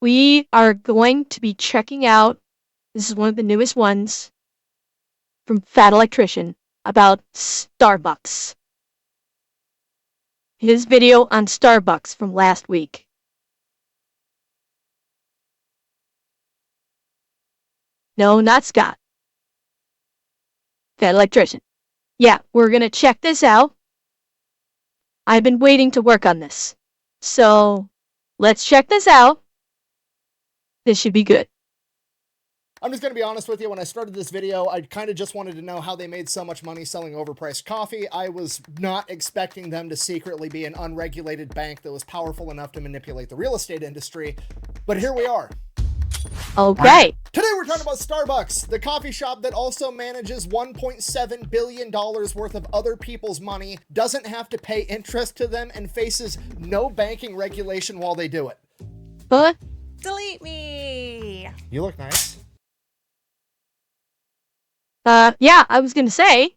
we are going to be checking out, this is one of the newest ones from Fat Electrician about Starbucks. His video on Starbucks from last week. No, not Scott. Fat Electrician. Yeah, we're gonna check this out. I've been waiting to work on this. So, let's check this out. This should be good. I'm just going to be honest with you. When I started this video, I kind of just wanted to know how they made so much money selling overpriced coffee. I was not expecting them to secretly be an unregulated bank that was powerful enough to manipulate the real estate industry. But here we are. Okay. Today we're talking about Starbucks, the coffee shop that also manages $1.7 billion worth of other people's money, doesn't have to pay interest to them, and faces no banking regulation while they do it. But Delete me. You look nice. yeah, I was gonna say,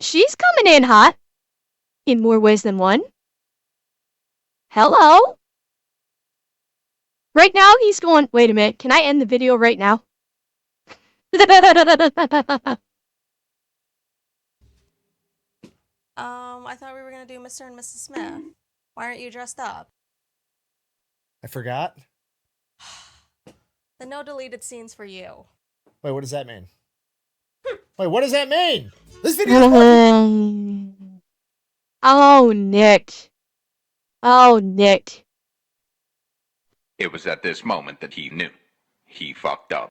she's coming in hot, in more ways than one. Hello? Right now, he's going, wait a minute, can I end the video right now? I thought we were gonna do Mr. and Mrs. Smith. Why aren't you dressed up? I forgot. The no deleted scenes for you. Wait, what does that mean? Wait, what does that mean? This video is Oh, Nick. Oh, Nick. It was at this moment that he knew. He fucked up.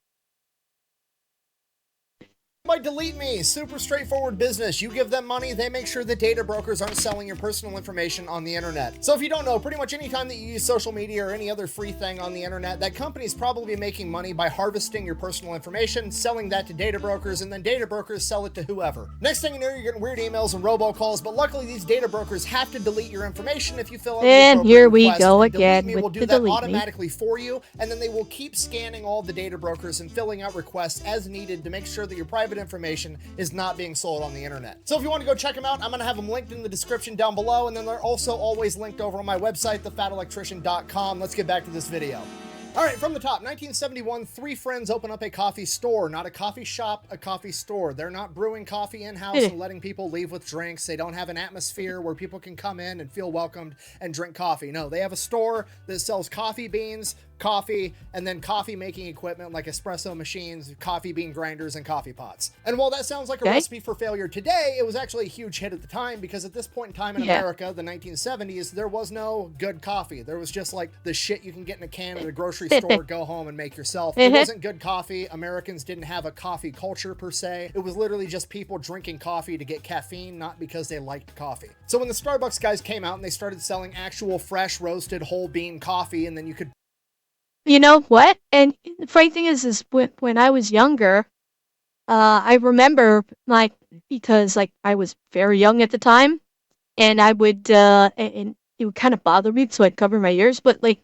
Might delete me. Super straightforward business. You give them money, they make sure that data brokers aren't selling your personal information on the internet. So if you don't know, pretty much any time that you use social media or any other free thing on the internet, that company's probably making money by harvesting your personal information, selling that to data brokers, and then data brokers sell it to whoever. Next thing you know, you're getting weird emails and robocalls, but luckily these data brokers have to delete your information if you fill out the And appropriate here we request. go And Delete again Me with will do the that delete me. automatically for you, and then they will keep scanning all the data brokers and filling out requests as needed to make sure that your private information is not being sold on the internet. So if you want to go check them out, I'm going to have them linked in the description down below, and then they're also always linked over on my website, thefatelectrician.com. Let's get back to this video. All right, from the top, 1971, three friends open up a coffee store, not a coffee shop, a coffee store. They're not brewing coffee in-house and letting people leave with drinks. They don't have an atmosphere where people can come in and feel welcomed and drink coffee. No, they have a store that sells coffee beans, coffee, and then coffee making equipment like espresso machines, coffee bean grinders, and coffee pots. And while that sounds like a recipe for failure today, it was actually a huge hit at the time because at this point in time in America, the 1970s, there was no good coffee. There was just like the shit you can get in a can at a grocery store, go home and make yourself. It wasn't good coffee. Americans didn't have a coffee culture per se. It was literally just people drinking coffee to get caffeine, not because they liked coffee. So when the Starbucks guys came out and they started selling actual fresh roasted whole bean coffee, and then you could You know what? And the funny thing is when I was younger, I remember, like, because, like, I was very young at the time, and I would, and it would kind of bother me, so I'd cover my ears, but, like,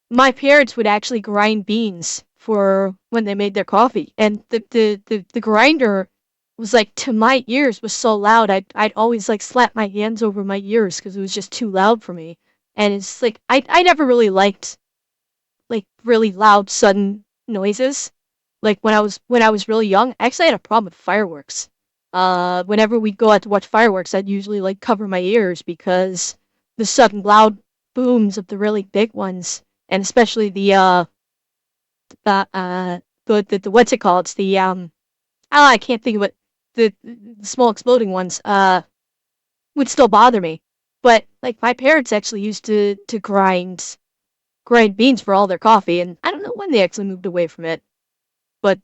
my parents would actually grind beans for when they made their coffee, and the grinder was, like, to my ears, was so loud, I'd always, like, slap my hands over my ears, because it was just too loud for me, and it's, like, I never really liked, like, really loud, sudden noises. Like, when I was really young, I actually had a problem with fireworks. Whenever we'd go out to watch fireworks, I'd usually, like, cover my ears because the sudden loud booms of the really big ones, and especially the what's it called? It's the, I can't think of it. The small exploding ones, would still bother me. But, like, my parents actually used to grind beans for all their coffee, and I don't know when they actually moved away from it. But,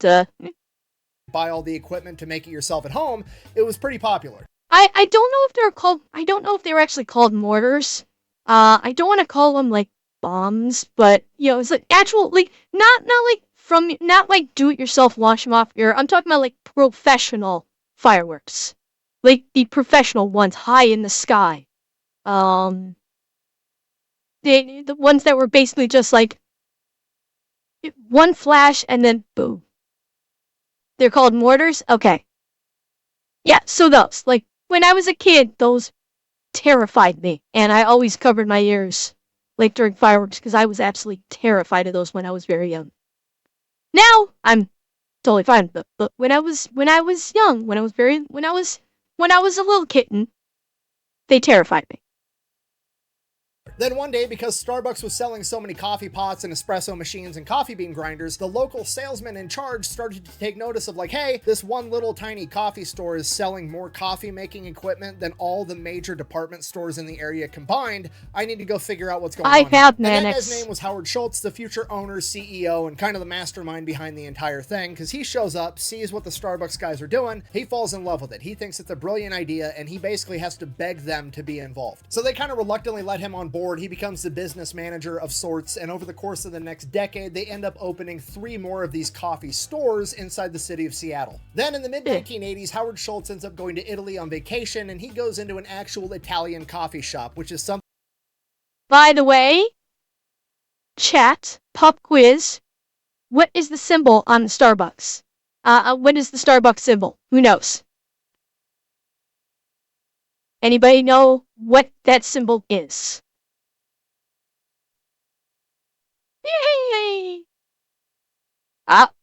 buy all the equipment to make it yourself at home, it was pretty popular. I don't know if they're called, I don't know if they were actually called mortars. I don't want to call them, like, bombs, but, you know, it's like actual, like, not like do-it-yourself launch them off your, I'm talking about, like, professional fireworks. Like, the professional ones high in the sky. The ones that were basically just, like, one flash and then boom. They're called mortars? Okay. Yeah, so those. Like, when I was a kid, those terrified me, and I always covered my ears like during fireworks, because I was absolutely terrified of those when I was very young. Now I'm totally fine, but when I was young, when I was a little kitten, they terrified me. Then one day, because Starbucks was selling so many coffee pots and espresso machines and coffee bean grinders, the local salesman in charge started to take notice of like, hey, this one little tiny coffee store is selling more coffee making equipment than all the major department stores in the area combined. I need to go figure out what's going on. I have And that guy's Mannix. name was Howard Schultz, the future owner, CEO, and kind of the mastermind behind the entire thing, because he shows up, sees what the Starbucks guys are doing, he falls in love with it. He thinks it's a brilliant idea, and he basically has to beg them to be involved. So they kind of reluctantly let him on board. He becomes the business manager of sorts, and over the course of the next decade, they end up opening 3 more of these coffee stores inside the city of Seattle. Then in the mid-1980s, Howard Schultz ends up going to Italy on vacation, and he goes into an actual Italian coffee shop, which is something. By the way, chat, pop quiz, what is the symbol on the Starbucks? What is the Starbucks symbol? Who knows? Anybody know what that symbol is? Yay!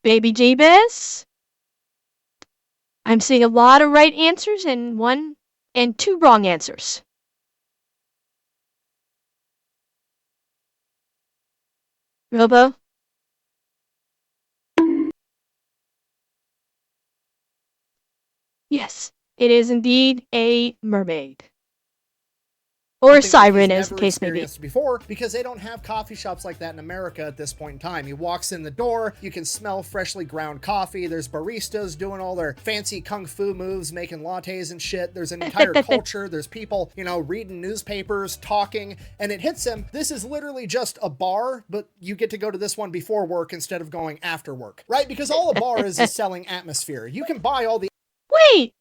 Baby Jeebus. I'm seeing a lot of right answers and 2 wrong answers. Robo? Yes, it is indeed a mermaid. Or a siren, as the case may be. Before, because they don't have coffee shops like that in America at this point in time. He walks in the door, you can smell freshly ground coffee. There's baristas doing all their fancy kung fu moves, making lattes and shit. There's an entire culture. There's people, reading newspapers, talking, and it hits him. This is literally just a bar, but you get to go to this one before work instead of going after work, right? Because all a bar is selling atmosphere. You can buy all the. Wait!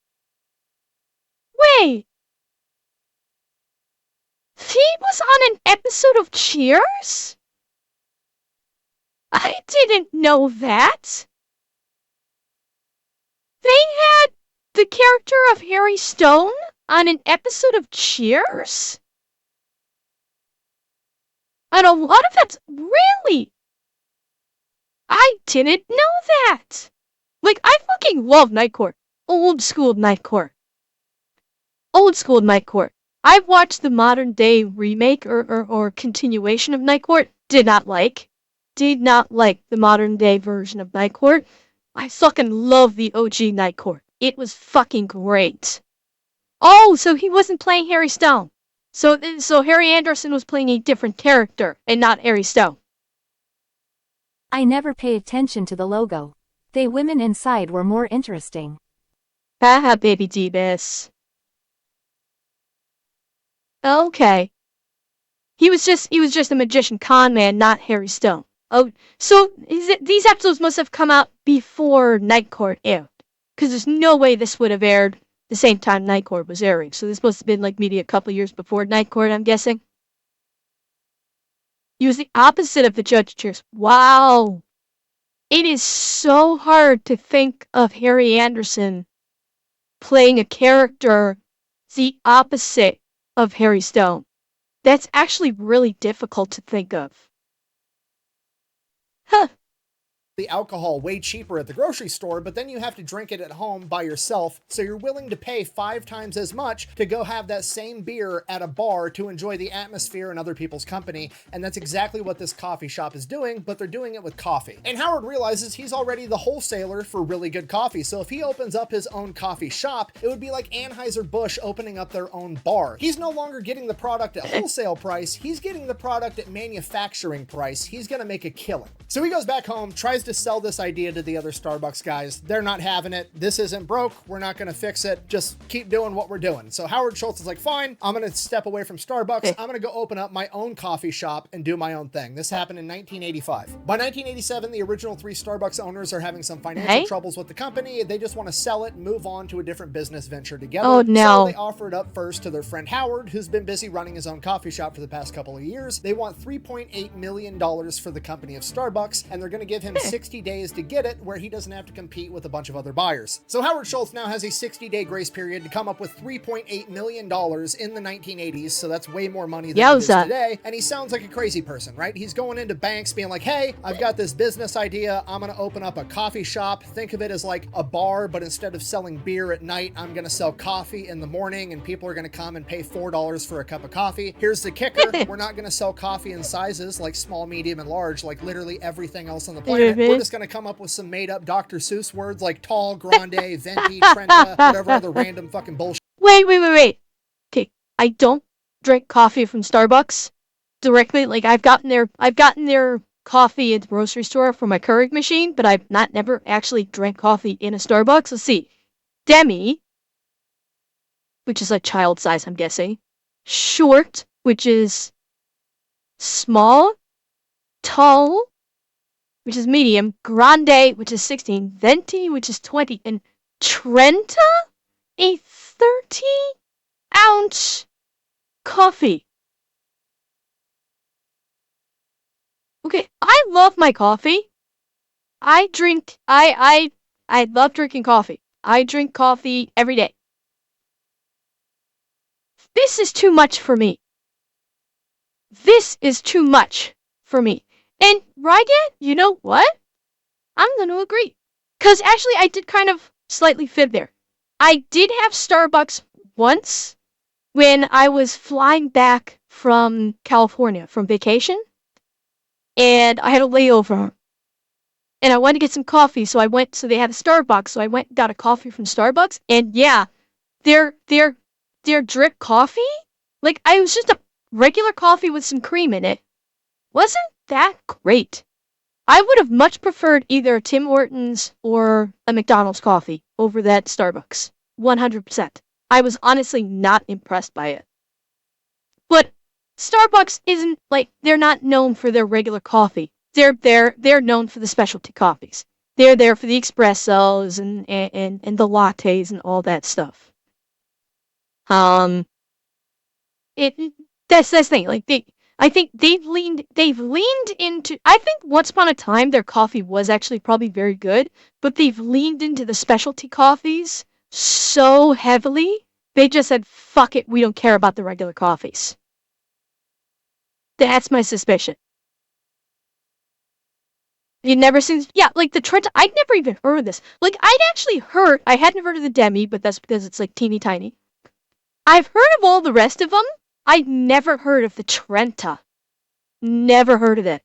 He was on an episode of Cheers? I didn't know that. They had the character of Harry Stone on an episode of Cheers? And a lot of that's really. I didn't know that. Like, I fucking love Night Court. Old school Night Court. I've watched the modern day remake or continuation of Night Court. Did not like the modern day version of Night Court. I fucking love the OG Night Court. It was fucking great. Oh, so he wasn't playing Harry Stone. So Harry Anderson was playing a different character and not Harry Stone. I never pay attention to the logo. They women inside were more interesting. Haha, baby D-Biss. Okay. He was just a magician con man, not Harry Stone. Oh, so these episodes must have come out before Night Court aired. Because there's no way this would have aired the same time Night Court was airing. So this must have been like maybe a couple years before Night Court, I'm guessing. He was the opposite of the Judge Cheers. Wow. It is so hard to think of Harry Anderson playing a character the opposite of Harry Stone. That's actually really difficult to think of. Huh. The alcohol way cheaper at the grocery store, but then you have to drink it at home by yourself, so you're willing to pay 5 times as much to go have that same beer at a bar to enjoy the atmosphere and other people's company, and that's exactly what this coffee shop is doing, but they're doing it with coffee. And Howard realizes he's already the wholesaler for really good coffee, so if he opens up his own coffee shop, it would be like Anheuser-Busch opening up their own bar. He's no longer getting the product at wholesale price, he's getting the product at manufacturing price. He's gonna make a killing. So he goes back home, tries to sell this idea to the other Starbucks guys. They're not having it. This isn't broke. We're not going to fix it. Just keep doing what we're doing. So Howard Schultz is like, fine, I'm going to step away from Starbucks. I'm going to go open up my own coffee shop and do my own thing. This happened in 1985. By 1987, the original 3 Starbucks owners are having some financial troubles with the company. They just want to sell it and move on to a different business venture together. Oh, no. So they offer it up first to their friend Howard, who's been busy running his own coffee shop for the past couple of years. They want $3.8 million for the company of Starbucks, and they're going to give him 60 days to get it, where he doesn't have to compete with a bunch of other buyers. So Howard Schultz now has a 60-day grace period to come up with $3.8 million in the 1980s, so that's way more money than it is today, and he sounds like a crazy person, right? He's going into banks being like, hey, I've got this business idea, I'm gonna open up a coffee shop, think of it as like a bar, but instead of selling beer at night, I'm gonna sell coffee in the morning, and people are gonna come and pay $4 for a cup of coffee. Here's the kicker, we're not gonna sell coffee in sizes like small, medium, and large, like literally everything else on the planet. We're just gonna come up with some made-up Dr. Seuss words like tall, grande, venti, trenta, whatever other random fucking bullshit. Wait. Okay, I don't drink coffee from Starbucks directly. Like, I've gotten their coffee at the grocery store for my Keurig machine, but I've never actually drank coffee in a Starbucks. Let's see. Demi, which is a child size, I'm guessing. Short, which is small. Tall, which is medium. Grande, which is 16. Venti, which is 20. And Trenta, a 30-ounce coffee. Okay, I love my coffee. I love drinking coffee. I drink coffee every day. This is too much for me. This is too much for me. And Rygat, you know what? I'm gonna agree. Because actually, I did kind of slightly fib there. I did have Starbucks once when I was flying back from California from vacation. And I had a layover. And I wanted to get some coffee, so they had a Starbucks, so I went and got a coffee from Starbucks. And yeah, their drip coffee, like, it was just a regular coffee with some cream in it. Wasn't that great. I would have much preferred either Tim Hortons or a McDonald's coffee over that Starbucks. 100%. I was honestly not impressed by it. But Starbucks isn't, like, they're not known for their regular coffee. They're known for the specialty coffees. They're there for the espressos and the lattes and all that stuff. That's the thing. Like, I think they've leaned into, I think once upon a time their coffee was actually probably very good, but they've leaned into the specialty coffees so heavily, they just said, fuck it, we don't care about the regular coffees. That's my suspicion. You never seen, yeah, like the Trent, I'd never even heard of this. Like, I hadn't heard of the Demi, but that's because it's like teeny tiny. I've heard of all the rest of them. I'd never heard of the Trenta. Never heard of it.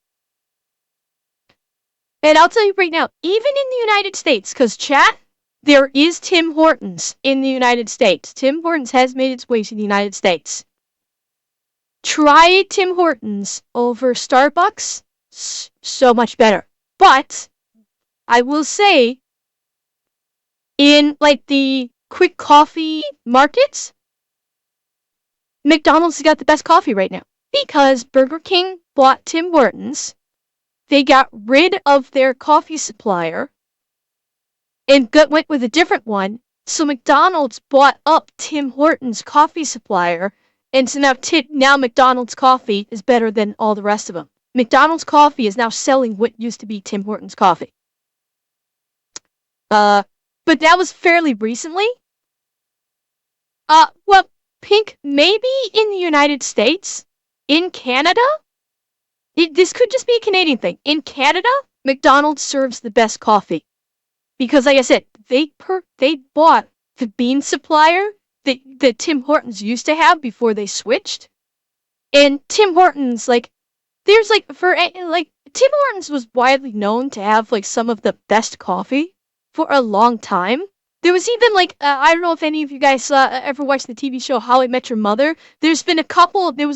And I'll tell you right now, even in the United States, because chat, there is Tim Hortons in the United States. Tim Hortons has made its way to the United States. Try Tim Hortons over Starbucks, so much better. But I will say, in like the quick coffee markets, McDonald's has got the best coffee right now. Because Burger King bought Tim Hortons, they got rid of their coffee supplier and went with a different one. So McDonald's bought up Tim Hortons' coffee supplier, and so now McDonald's coffee is better than all the rest of them. McDonald's coffee is now selling what used to be Tim Hortons coffee. But that was fairly recently. Well, Pink, maybe in the United States. In Canada, this could just be a Canadian thing. In Canada, McDonald's serves the best coffee. Because like I said, they bought the bean supplier that Tim Hortons used to have before they switched. And Tim Hortons, like, there's like, Tim Hortons was widely known to have like some of the best coffee for a long time. There was even like, I don't know if any of you guys ever watched the TV show How I Met Your Mother. There was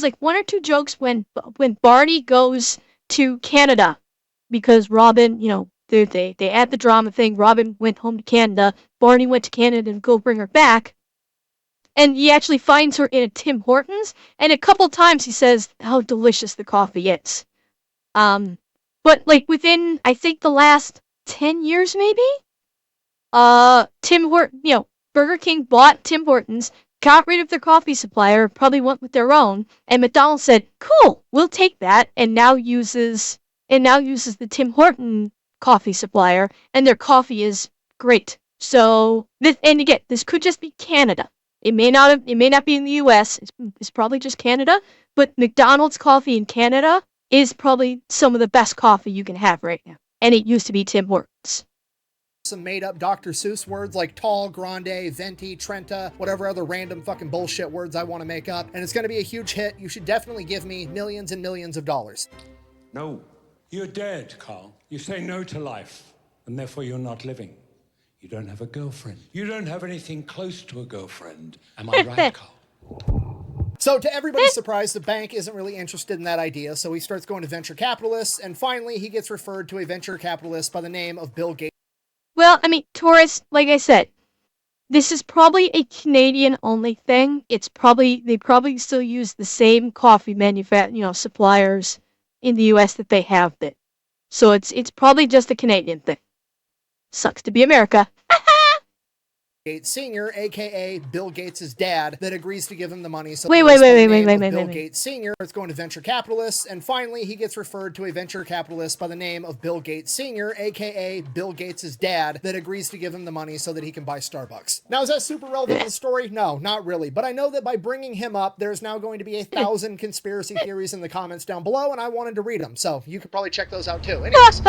like one or two jokes when Barney goes to Canada because Robin, you know, they add the drama thing. Robin went home to Canada. Barney went to Canada to go bring her back. And he actually finds her in a Tim Hortons. And a couple times he says how delicious the coffee is. But like within, I think the last 10 years maybe, Tim Hortons, you know, Burger King bought Tim Hortons, got rid of their coffee supplier, probably went with their own, and McDonald's said, cool, we'll take that, and now uses the Tim Horton coffee supplier, and their coffee is great. So this, and again, this could just be Canada. It may not be in the U.S. It's probably just Canada. But McDonald's coffee in Canada is probably some of the best coffee you can have right now. And it used to be Tim Hortons. Some made-up Dr. Seuss words like tall, grande, venti, trenta, whatever other random fucking bullshit words I want to make up, and it's going to be a huge hit. You should definitely give me millions and millions of dollars. No, you're dead, Carl. You say no to life, and therefore you're not living. You don't have a girlfriend. You don't have anything close to a girlfriend. Am I right, Carl? So to everybody's surprise, the bank isn't really interested in that idea, so he starts going to venture capitalists, and finally he gets referred to a venture capitalist by the name of Bill Gates. Well, I mean, Taurus, like I said, this is probably a Canadian-only thing. They probably still use the same coffee suppliers in the U.S. that they have that. So it's probably just a Canadian thing. Sucks to be America. Gates Sr., aka Bill Gates' dad, that agrees to give him the money. So Wait. Bill Gates Sr. It's going to venture capitalists, and finally he gets referred to a venture capitalist by the name of Bill Gates Sr., aka Bill Gates' dad, that agrees to give him the money so that he can buy Starbucks. Now, is that super relevant to the story? No, not really. But I know that by bringing him up, there's now going to be 1,000 conspiracy theories in the comments down below, and I wanted to read them, so you could probably check those out too. Anyways.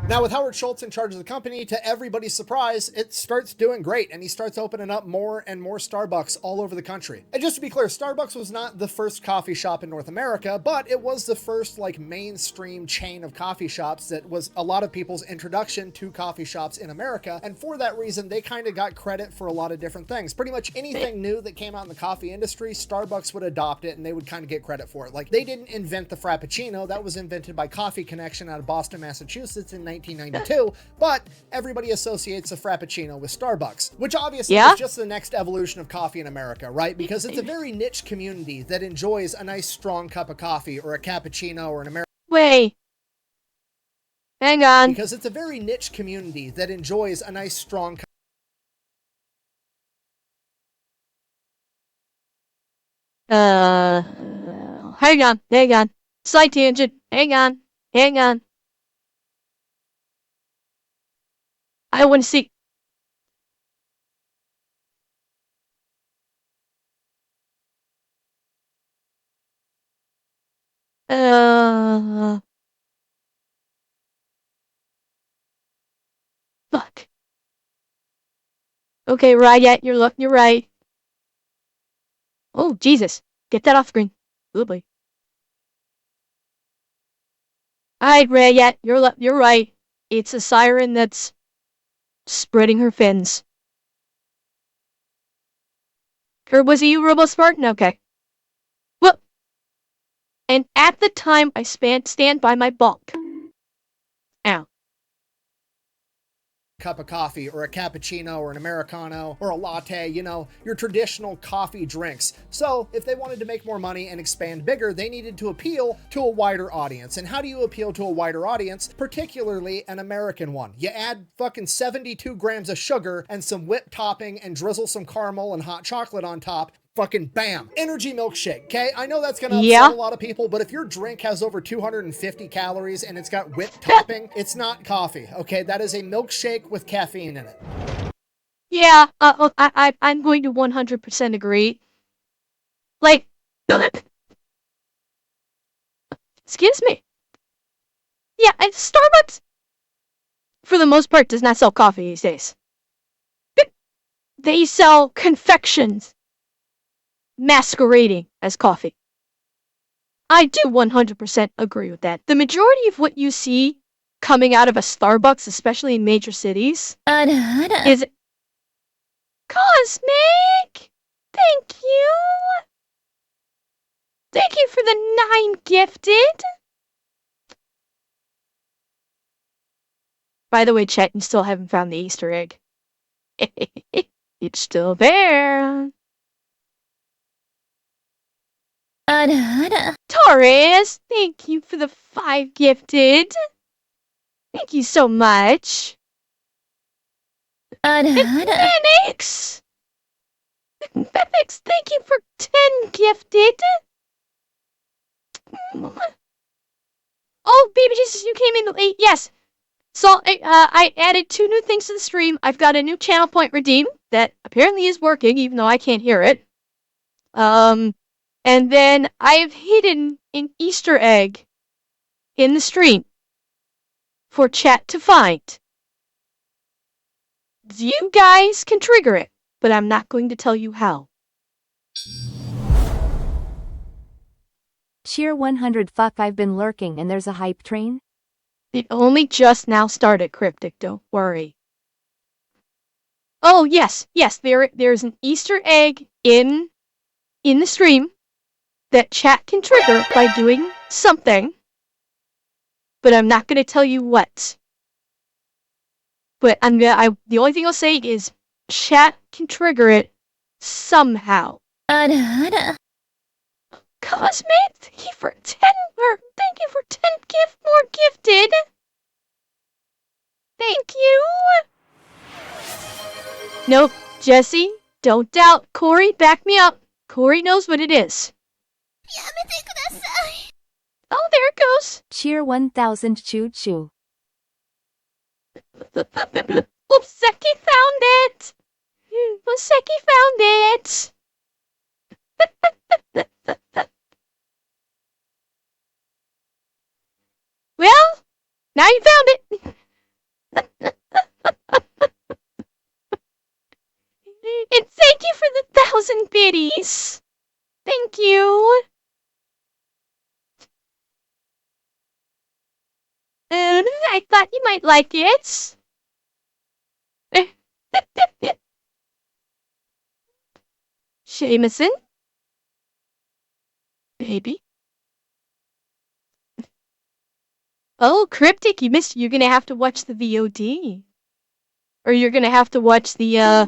Now, with Howard Schultz in charge of the company, to everybody's surprise, it starts doing great, and he starts opening up more and more Starbucks all over the country. And just to be clear, Starbucks was not the first coffee shop in North America, but it was the first, mainstream chain of coffee shops that was a lot of people's introduction to coffee shops in America, and for that reason, they kind of got credit for a lot of different things. Pretty much anything new that came out in the coffee industry, Starbucks would adopt it, and they would kind of get credit for it. Like, they didn't invent the Frappuccino. That was invented by Coffee Connection out of Boston, Massachusetts in 1992, but everybody associates a Frappuccino with Starbucks, which obviously is just the next evolution of coffee in America, right? Because it's a very niche community that enjoys a nice strong cup of coffee or a cappuccino or an American. Wait. Hang on. Because it's a very niche community that enjoys a nice strong Hang on. Slight tangent. Hang on. I want to see. Fuck. Okay, right, you're right. Oh, Jesus. Get that off screen. Oh boy. Alright, Rayette, you're right. It's a siren that's spreading her fins. Or was it you, Robo Spartan? Okay. Well, and at the time I stand by my bunk. Ow. Cup of coffee or a cappuccino or an Americano or a latte, your traditional coffee drinks. So if they wanted to make more money and expand bigger, they needed to appeal to a wider audience. And how do you appeal to a wider audience, particularly an American one? You add fucking 72 grams of sugar and some whipped topping and drizzle some caramel and hot chocolate on top. Fucking bam. Energy milkshake, okay? I know that's gonna upset a lot of people, but if your drink has over 250 calories and it's got whipped topping, it's not coffee, okay? That is a milkshake with caffeine in it. Yeah, I'm going to 100% agree. Excuse me. Yeah, and Starbucks, for the most part, does not sell coffee these days. They sell confections masquerading as coffee. I do 100% agree with that. The majority of what you see coming out of a Starbucks, especially in major cities, is Cosmic! Thank you! Thank you for the 9 gifted! By the way, chat, you still haven't found the Easter egg. It's still there. Taurus, thank you for the 5 gifted. Thank you so much. And Phoenix! Phoenix, thank you for 10 gifted. Oh, baby Jesus, you came in late. Yes. So I added 2 new things to the stream. I've got a new channel point redeem that apparently is working, even though I can't hear it. And then I've hidden an Easter egg in the stream for chat to find. You guys can trigger it, but I'm not going to tell you how. Cheer 100 fuck I've been lurking and there's a hype train? It only just now started, Cryptic, don't worry. Oh, yes, there's an Easter egg in the stream that chat can trigger by doing something, but I'm not going to tell you what. But the only thing I'll say is chat can trigger it somehow. Cosmate, thank you for 10 more gifted. Thank you. Nope, Jesse, don't doubt. Corey, back me up. Corey knows what it is. Oh, there it goes. Cheer 1000 choo choo. Oopseki found it. Oopseki found it. Well, now you found it. And thank you for the 1,000 biddies. Thank you. I thought you might like it. Jameson? Baby? Oh, Cryptic, you're gonna have to watch the VOD. Or you're gonna have to watch the,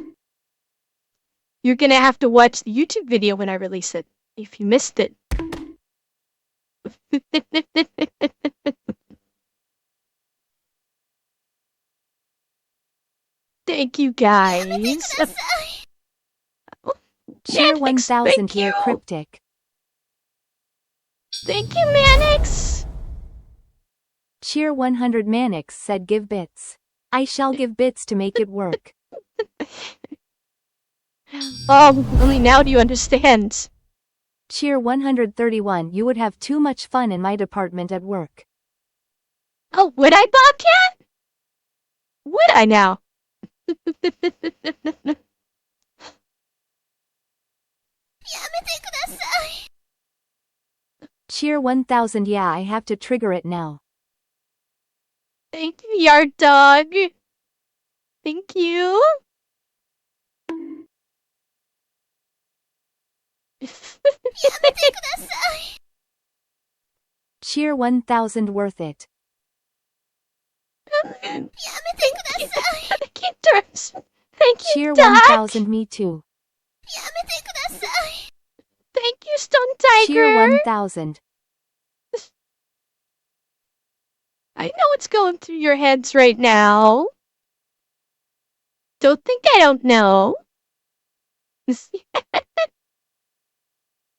you're gonna have to watch the YouTube video when I release it, if you missed it. Thank you, guys. Cheer Manix, 1000 thank here, you. Cryptic. Thank you, Manix. Cheer 100 Manix said give bits. I shall give bits to make it work. Only now do you understand. Cheer 131 you would have too much fun in my department at work. Oh, would I, Bobcat? Would I now? Cheer 1000 yeah I have to trigger it now. Thank you, Yard Dog. Thank you. Cheer 1000 worth it. Thank you, Cheer Doc. 1000 me too. Thank you, Stone Tiger. Cheer 1000. I know what's going through your heads right now. Don't think I don't know.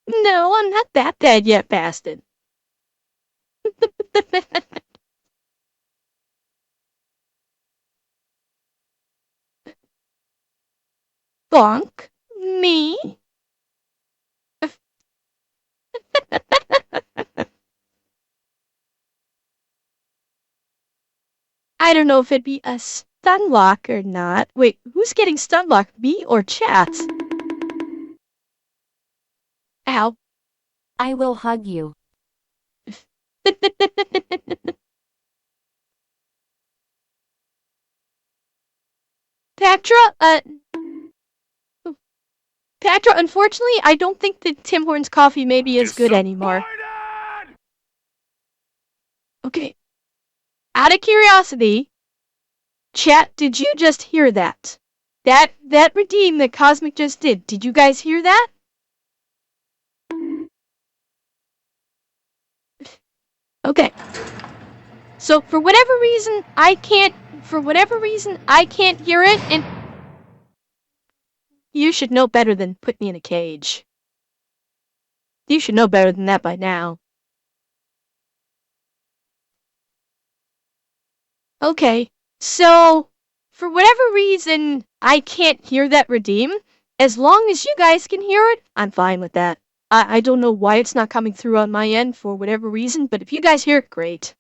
No, I'm not that bad yet, bastard. Bonk? Me? I don't know if it'd be a stunlock or not. Wait, who's getting stunlocked? Me or chat? Ow. I will hug you. Patra, Patra, unfortunately, I don't think that Tim Hortons coffee maybe is good anymore. Okay. Out of curiosity, chat, did you just hear that? That redeem that Cosmic just did you guys hear that? Okay. So for whatever reason I can't hear it, and you should know better than put me in a cage. You should know better than that by now. Okay, so for whatever reason, I can't hear that redeem. As long as you guys can hear it, I'm fine with that. I don't know why it's not coming through on my end for whatever reason, but if you guys hear it, great.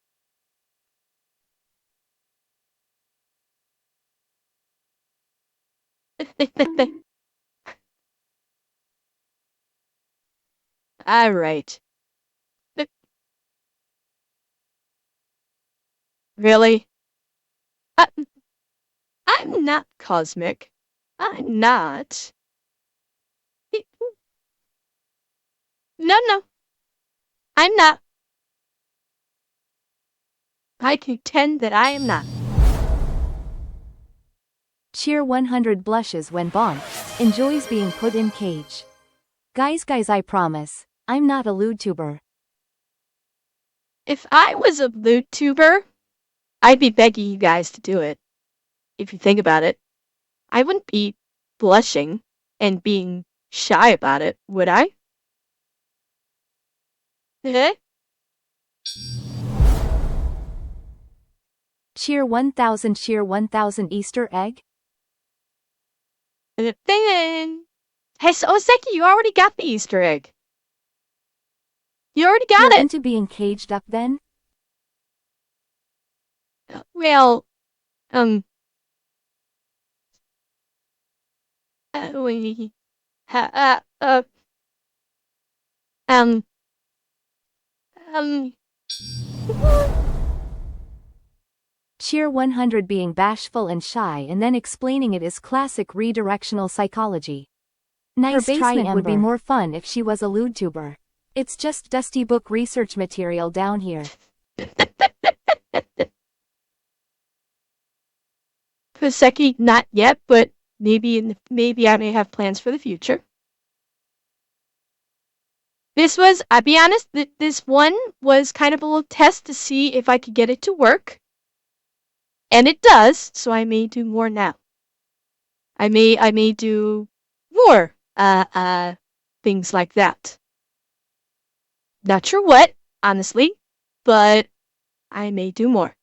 All right. Really? I, I'm not cosmic. I'm not. No, no, I'm not. I contend that I am not. Cheer 100 blushes when Bonk enjoys being put in cage. Guys, I promise, I'm not a lewd tuber. If I was a loot tuber, I'd be begging you guys to do it. If you think about it, I wouldn't be blushing and being shy about it, would I? Eh? Cheer 1000 Easter egg? Then, hey, so Seki, you already got the Easter egg. You already got You're it. into being caged up then? Well, um, we, um, um, Cheer 100 being bashful and shy and then explaining it is classic redirectional psychology. Nice Her try, basement would be Ember. more fun if she was a lewd tuber. It's just dusty book research material down here. Seki, not yet, but maybe I may have plans for the future. I'll be honest, this one was kind of a little test to see if I could get it to work. And it does, so I may do more now. I may do more, things like that. Not sure what, honestly, but I may do more.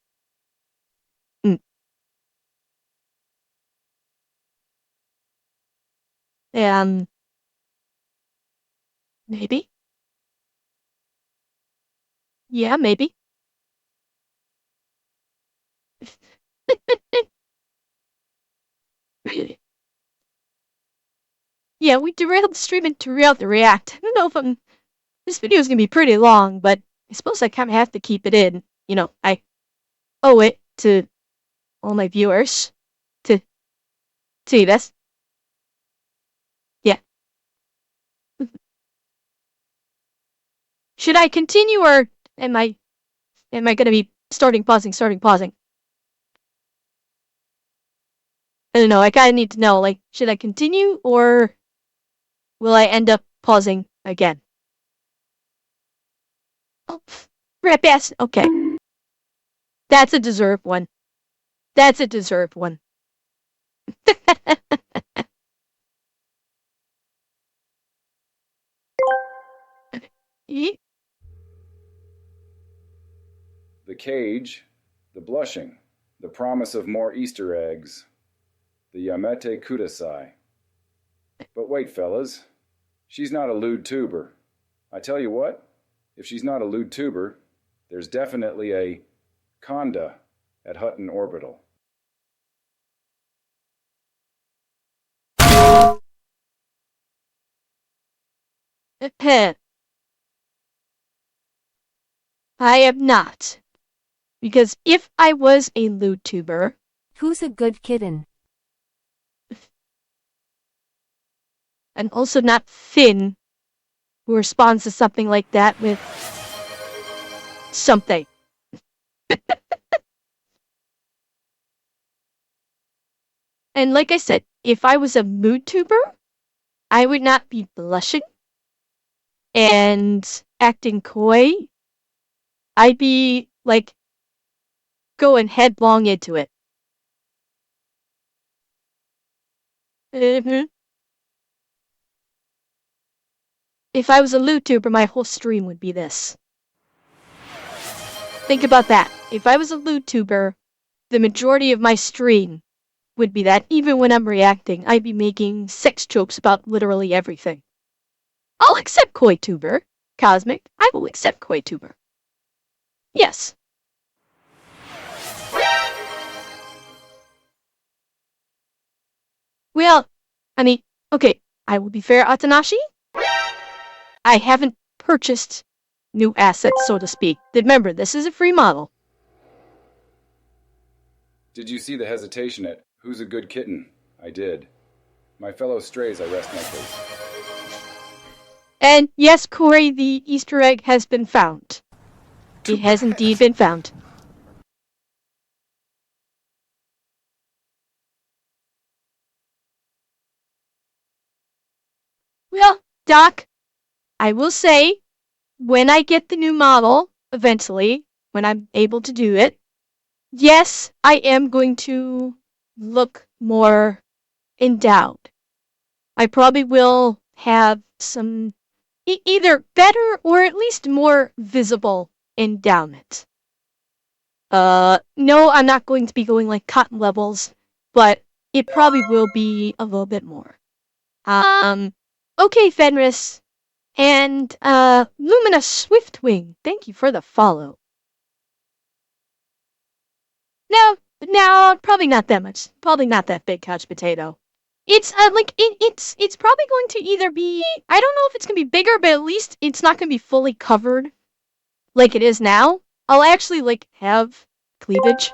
Mm. Maybe? Yeah, maybe. Yeah, we derailed the stream and derailed the react. I don't know if this video is gonna be pretty long, but I suppose I kind of have to keep it in. You know, I owe it to all my viewers to see this. Yeah. Should I continue or am I gonna be starting pausing? I don't know. I kind of need to know. Like, should I continue or will I end up pausing again? Oh, rip ass. Okay, that's a deserved one. That's a deserved one. The cage, the blushing, the promise of more Easter eggs, the Yamete Kudasai. But wait, fellas, she's not a lewd tuber. I tell you what, if she's not a lewd tuber, there's definitely a conda at Hutton Orbital. I am not. Because if I was a lewd tuber, Who's a good kitten? and also not Finn, who responds to something like that with something. And like I said, if I was a mood tuber, I would not be blushing and acting coy. I'd be like going headlong into it. Mhm. If I was a loot tuber, my whole stream would be this. Think about that. If I was a loot tuber, the majority of my stream would be that. Even when I'm reacting, I'd be making sex jokes about literally everything. I'll accept KoiTuber. Cosmic, I will accept KoiTuber. Yes. Well, I mean, okay, I will be fair, Atanashi. I haven't purchased new assets, so to speak. Remember, this is a free model. Did you see the hesitation at "Who's a good kitten"? I did. My fellow strays, I rest my case. And yes, Corey, the Easter egg has been found. It has indeed been found. Well, Doc, I will say, when I get the new model, eventually, when I'm able to do it, yes, I am going to look more endowed. I probably will have some either better or at least more visible endowment. No, I'm not going to be going like cotton levels, but it probably will be a little bit more. Okay, Fenris. And, Lumina Swiftwing, thank you for the follow. No, probably not that much. Probably not that big couch potato. It's, it's probably going to either be, I don't know if it's gonna be bigger, but at least it's not gonna be fully covered like it is now. I'll actually, have cleavage.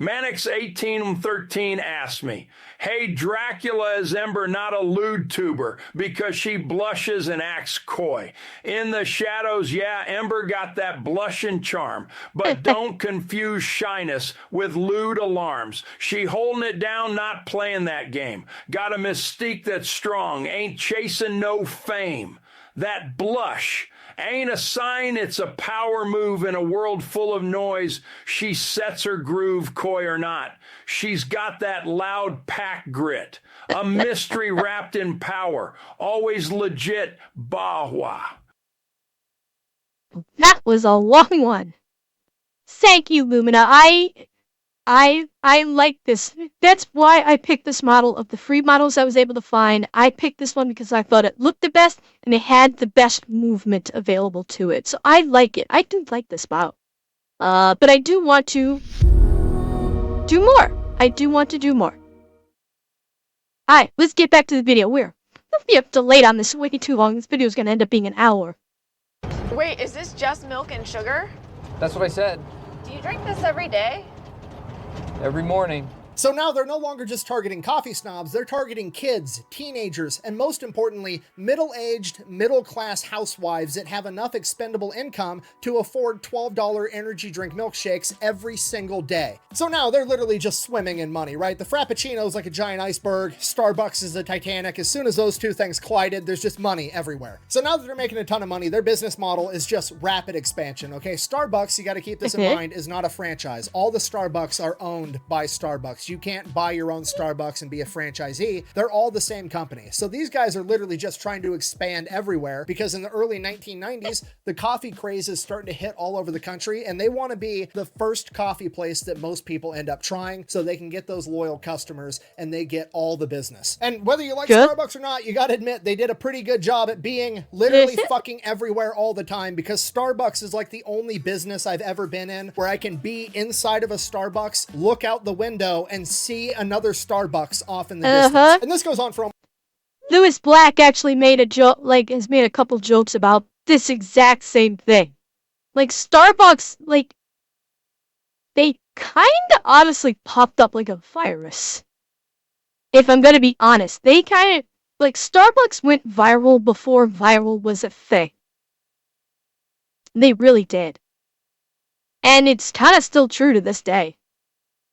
Mannix1813 asked me, "Hey, Dracula, is Ember not a lewd tuber because she blushes and acts coy? In the shadows, yeah, Ember got that blushing charm, but don't confuse shyness with lewd alarms. She holding it down, not playing that game. Got a mystique that's strong, ain't chasing no fame. That blush ain't a sign, it's a power move in a world full of noise. She sets her groove, coy or not. She's got that loud pack grit, a mystery wrapped in power, always legit, bahwa." That was a long one. Thank you, Lumina. I like this. That's why I picked this model. Of the free models I was able to find, I picked this one because I thought it looked the best and it had the best movement available to it. So I like it. I do like this model. But I do want to do more. I do want to do more. Alright, let's get back to the video. We'll be delayed on this way too long. This video is gonna end up being an hour. Wait, is this just milk and sugar? That's what I said. Do you drink this every day? Every morning. So now they're no longer just targeting coffee snobs, they're targeting kids, teenagers, and most importantly, middle-aged, middle-class housewives that have enough expendable income to afford $12 energy drink milkshakes every single day. So now they're literally just swimming in money, right? The Frappuccino's like a giant iceberg, Starbucks is the Titanic. As soon as those two things collided, there's just money everywhere. So now that they're making a ton of money, their business model is just rapid expansion, okay? Starbucks, you gotta keep this in mind, is not a franchise. All the Starbucks are owned by Starbucks. You can't buy your own Starbucks and be a franchisee. They're all the same company. So these guys are literally just trying to expand everywhere because in the early 1990s, the coffee craze is starting to hit all over the country and they want to be the first coffee place that most people end up trying so they can get those loyal customers and they get all the business. And whether you like Starbucks or not, you got to admit they did a pretty good job at being literally fucking everywhere all the time because Starbucks is like the only business I've ever been in where I can be inside of a Starbucks, look out the window and see another Starbucks off in the distance. And this goes on for Lewis Black actually made a joke, has made a couple jokes about this exact same thing. Like, Starbucks, they kinda honestly popped up like a virus. If I'm gonna be honest, they kinda, Starbucks went viral before viral was a thing. They really did. And it's kinda still true to this day.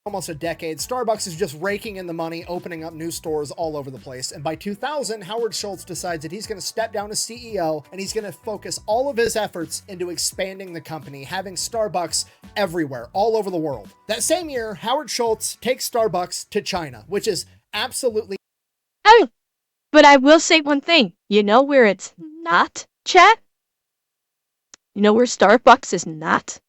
Almost a decade, Starbucks is just raking in the money, opening up new stores all over the place. And by 2000, Howard Schultz decides that he's going to step down as CEO and he's going to focus all of his efforts into expanding the company, having Starbucks everywhere, all over the world. That same year, Howard Schultz takes Starbucks to China, which is absolutely... Oh, but I will say one thing. You know where it's not, chat? You know where Starbucks is not?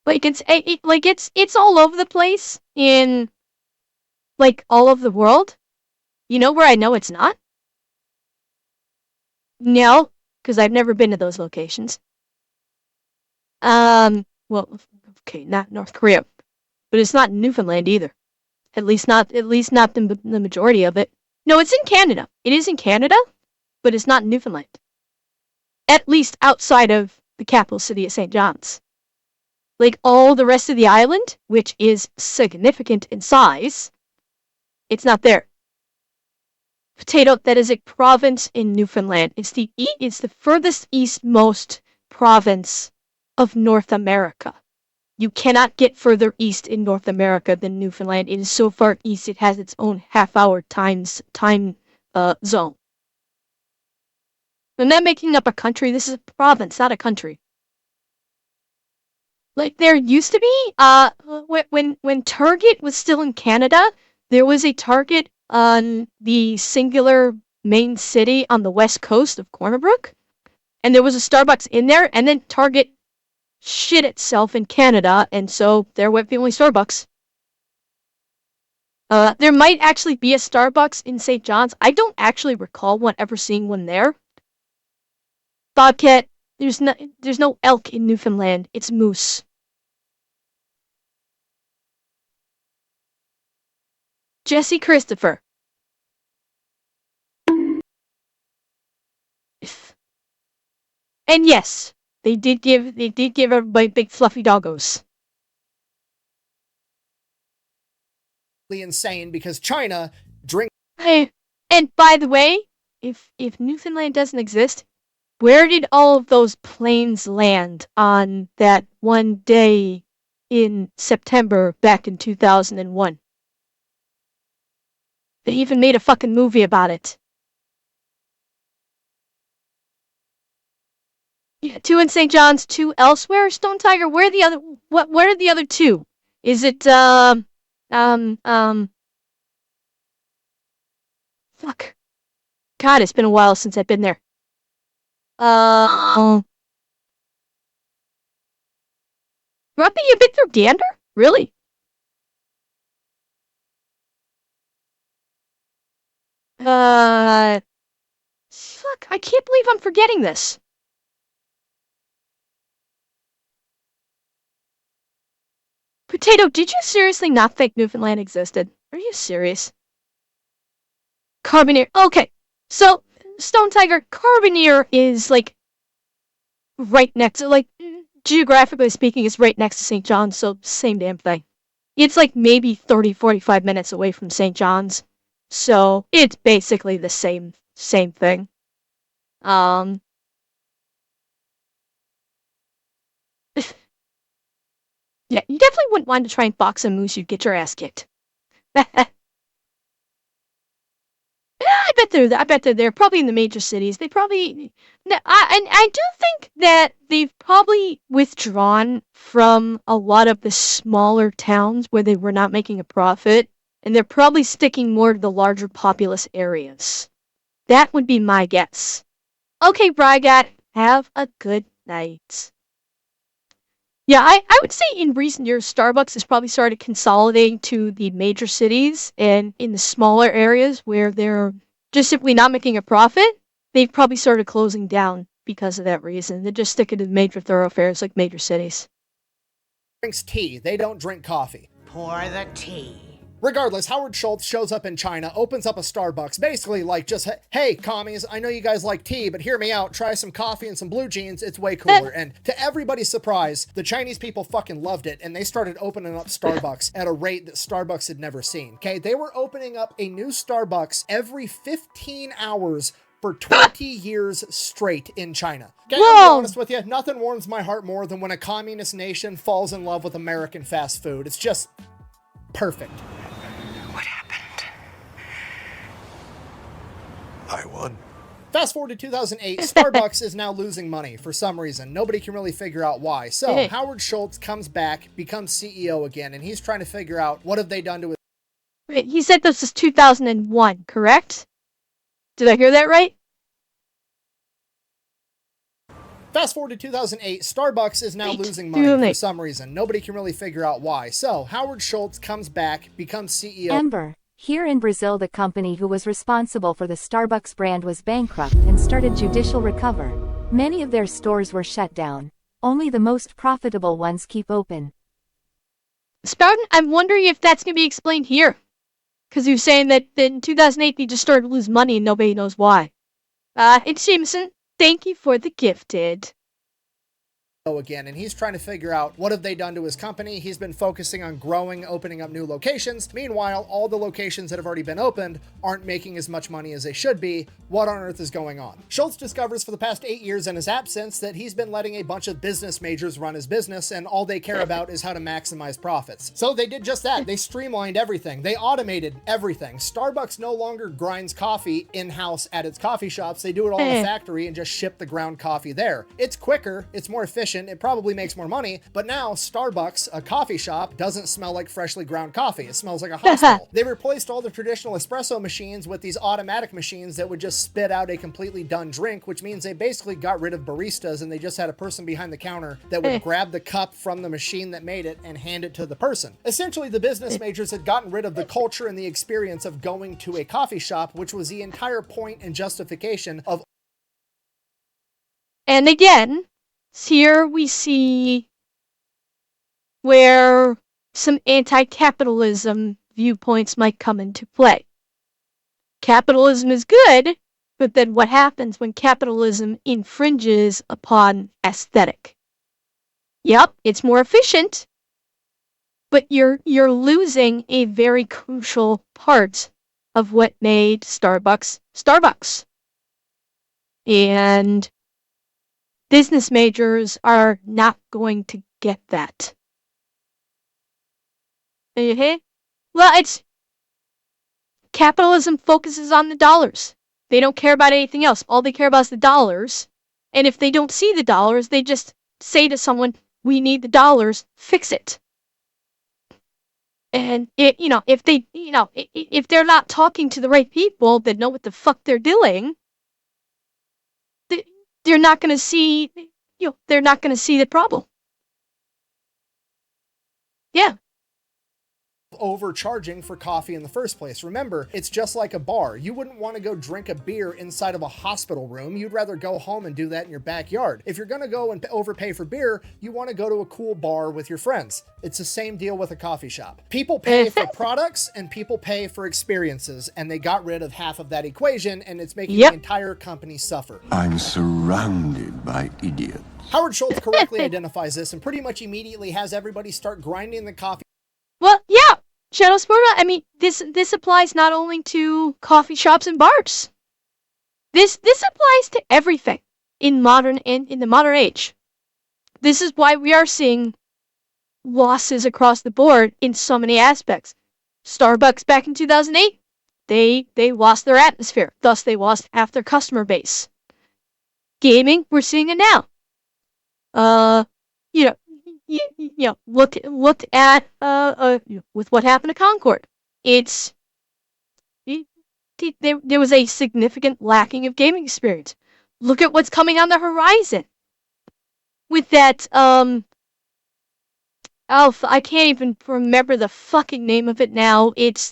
Like it's all over the place in like all over the world. You know where I know it's not? No, because I've never been to those locations. Well, okay, not North Korea, but it's not Newfoundland either. At least not the majority of it. No, it's in Canada. It is in Canada, but it's not Newfoundland. At least outside of the capital city of St. John's. Like all the rest of the island, which is significant in size, it's not there. Potato, that is a province in Newfoundland. It's the furthest eastmost province of North America. You cannot get further east in North America than Newfoundland. It is so far east it has its own half-hour time zone. I'm not making up a country. This is a province, not a country. Like there used to be, when Target was still in Canada, there was a Target on the singular main city on the west coast of Corner Brook, and there was a Starbucks in there, and then Target shit itself in Canada, and so there went the only Starbucks. There might actually be a Starbucks in St. John's. I don't actually recall ever seeing one there. Bobcat, there's no elk in Newfoundland. It's moose. Jesse Christopher. And yes, they did give everybody big fluffy doggos. Insane because China drinks. Hey, and by the way, if Newfoundland doesn't exist, where did all of those planes land on that one day in September back in 2001? They even made a fucking movie about it. Yeah, 2 in St. John's, 2 elsewhere. Stone Tiger, where are the other? What are the other 2? Is it fuck. God, it's been a while since I've been there. Grumpy, you been through Gander? Really? Fuck, I can't believe I'm forgetting this. Potato, did you seriously not think Newfoundland existed? Are you serious? Carbonear. Okay, so Stone Tiger, Carbonear is like right next to, like, geographically speaking, it's right next to St. John's, so same damn thing. It's like maybe 30-45 minutes away from St. John's, so it's basically the same thing. Yeah, you definitely wouldn't want to try and box a moose, you'd get your ass kicked. I bet they're probably in the major cities. They probably, I do think that they've probably withdrawn from a lot of the smaller towns where they were not making a profit, and they're probably sticking more to the larger populous areas. That would be my guess. Okay, Brygat, have a good night. Yeah, I would say in recent years, Starbucks has probably started consolidating to the major cities, and in the smaller areas where they're just simply not making a profit, they've probably started closing down because of that reason. They're just sticking to major thoroughfares like major cities. Drinks tea. They don't drink coffee. Pour the tea. Regardless, Howard Schultz shows up in China, opens up a Starbucks, basically like just, hey, commies, I know you guys like tea, but hear me out, try some coffee and some blue jeans, it's way cooler. And to everybody's surprise, the Chinese people fucking loved it, and they started opening up Starbucks at a rate that Starbucks had never seen, okay? They were opening up a new Starbucks every 15 hours for 20 years straight in China. Okay, I'll be honest with you, nothing warms my heart more than when a communist nation falls in love with American fast food. It's just perfect. What happened? I won. Fast forward to 2008, Starbucks is now losing money for some reason. Nobody can really figure out why. So Howard Schultz comes back, becomes CEO again, and he's trying to figure out what have they done to it. Wait, he said this is 2001, correct? Did I hear that right? Fast forward to 2008, Starbucks is now losing money for some reason. Nobody can really figure out why. So Howard Schultz comes back, becomes CEO. Amber. Here in Brazil, the company who was responsible for the Starbucks brand was bankrupt and started judicial recovery. Many of their stores were shut down. Only the most profitable ones keep open. Spartan, I'm wondering if that's going to be explained here. Because you're saying that in 2008 they just started to lose money and nobody knows why. It's Jameson. Thank you for the gifted. Again, and he's trying to figure out what have they done to his company. He's been focusing on growing, opening up new locations. Meanwhile, all the locations that have already been opened aren't making as much money as they should be. What on earth is going on? Schultz discovers for the past 8 years in his absence that he's been letting a bunch of business majors run his business, and all they care about is how to maximize profits. So they did just that. They streamlined everything. They automated everything. Starbucks no longer grinds coffee in-house at its coffee shops. They do it all in the factory and just ship the ground coffee there. It's quicker. It's more efficient. It probably makes more money, but now Starbucks, a coffee shop, doesn't smell like freshly ground coffee. It smells like a hospital. They replaced all the traditional espresso machines with these automatic machines that would just spit out a completely done drink, which means they basically got rid of baristas and they just had a person behind the counter that would grab the cup from the machine that made it and hand it to the person. Essentially, the business majors had gotten rid of the culture and the experience of going to a coffee shop, which was the entire point and justification of. And again, here we see where some anti-capitalism viewpoints might come into play. Capitalism is good, but then what happens when capitalism infringes upon aesthetic? Yep, it's more efficient, but you're losing a very crucial part of what made Starbucks Starbucks. And business majors are not going to get that. Well, it's capitalism focuses on the dollars. They don't care about anything else. All they care about is the dollars. And if they don't see the dollars, they just say to someone, "We need the dollars, fix it." And if they're not talking to the right people that know what the fuck they're doing, they're not going to see, they're not going to see the problem. Yeah. Overcharging for coffee in the first place. Remember, it's just like a bar. You wouldn't want to go drink a beer inside of a hospital room. You'd rather go home and do that in your backyard. If you're going to go and overpay for beer, you want to go to a cool bar with your friends. It's the same deal with a coffee shop. People pay for products and people pay for experiences, and they got rid of half of that equation, and it's making the entire company suffer. I'm surrounded by idiots. Howard Schultz correctly identifies this and pretty much immediately has everybody start grinding the coffee. Well, yeah, Shadow Sporta, I mean, this applies not only to coffee shops and bars. This applies to everything in the modern age. This is why we are seeing losses across the board in so many aspects. Starbucks back in 2008, they lost their atmosphere, thus they lost half their customer base. Gaming, we're seeing it now. Look at with what happened to Concord. There was a significant lacking of gaming experience. Look at what's coming on the horizon with that I can't even remember the fucking name of it now. It's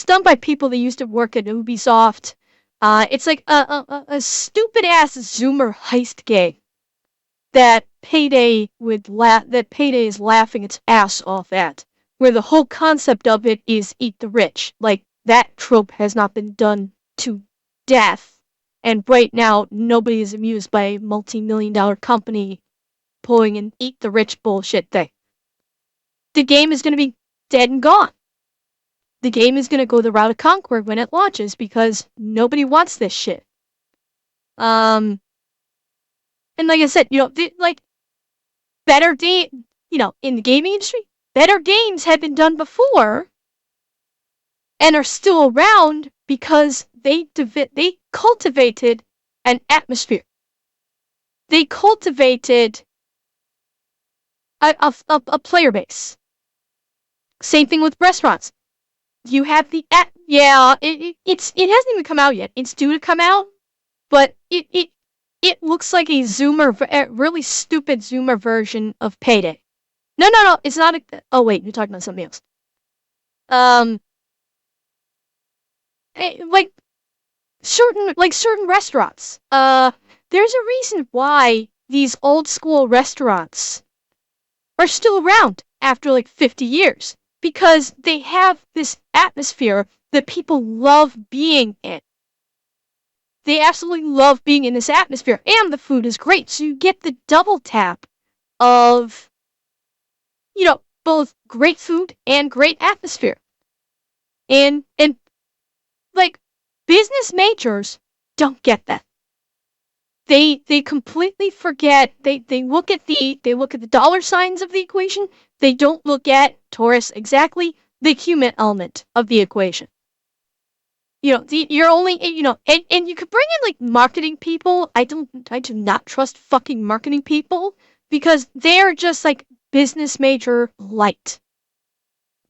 done by people that used to work at Ubisoft. It's like a stupid ass Zoomer heist game that Payday is laughing its ass off at, where the whole concept of it is eat the rich. Like, that trope has not been done to death, and right now nobody is amused by a multi-million-dollar company pulling an eat the rich bullshit thing. The game is going to be dead and gone. The game is going to go the route of Concord when it launches because nobody wants this shit. And like I said, in the gaming industry, better games have been done before and are still around because they cultivated an atmosphere. They cultivated a player base. Same thing with restaurants. You have it hasn't even come out yet. It's due to come out, but it it looks like a a really stupid Zoomer version of Payday. No, it's not oh wait, you're talking about something else. Like certain restaurants. There's a reason why these old school restaurants are still around after like 50 years. Because they have this atmosphere that people love being in. They absolutely love being in this atmosphere, and the food is great, so you get the double tap of, both great food and great atmosphere. And like, business majors don't get that. They completely forget, they look at the dollar signs of the equation, they don't look at, Taurus, exactly the human element of the equation. You're only, and you could bring in like marketing people. I do not trust fucking marketing people because they're just like business major light.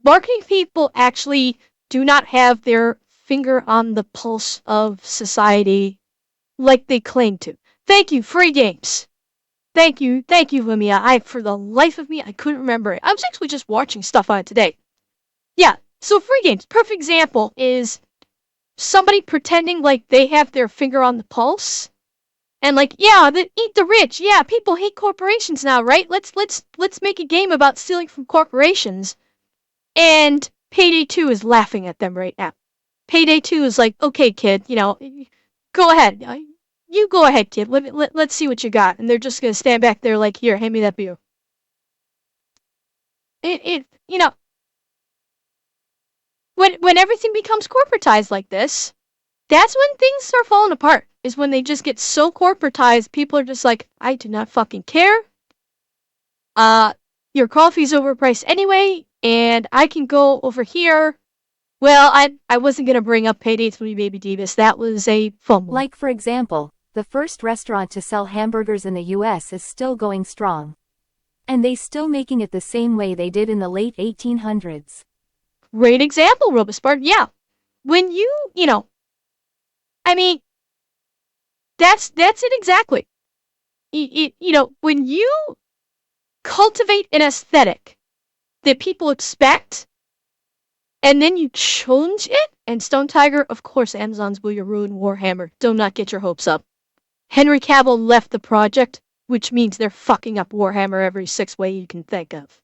Marketing people actually do not have their finger on the pulse of society like they claim to. Thank you, free games. Thank you, Lamia. For the life of me, I couldn't remember it. I was actually just watching stuff on it today. Yeah, so free games, perfect example is somebody pretending like they have their finger on the pulse, and like, yeah, eat the rich. Yeah, people hate corporations now, right? Let's make a game about stealing from corporations. And Payday 2 is laughing at them right now. Payday 2 is like, okay, kid, go ahead. You go ahead, kid. Let's see what you got. And they're just gonna stand back there like, here, hand me that beer. When everything becomes corporatized like this, that's when things start falling apart. Is when they just get so corporatized, people are just like, I do not fucking care. Your coffee's overpriced anyway, and I can go over here. Well, I wasn't gonna bring up Payday 3, Baby Davis. That was a fumble. Like for example, the first restaurant to sell hamburgers in the US is still going strong. And they still making it the same way they did in the late 1800s. Great example, Robospart. Yeah. When I mean, that's it exactly. When you cultivate an aesthetic that people expect, and then you challenge it, and Stone Tiger, of course, Amazon's Will You Ruin Warhammer. Do not get your hopes up. Henry Cavill left the project, which means they're fucking up Warhammer every 6 way you can think of.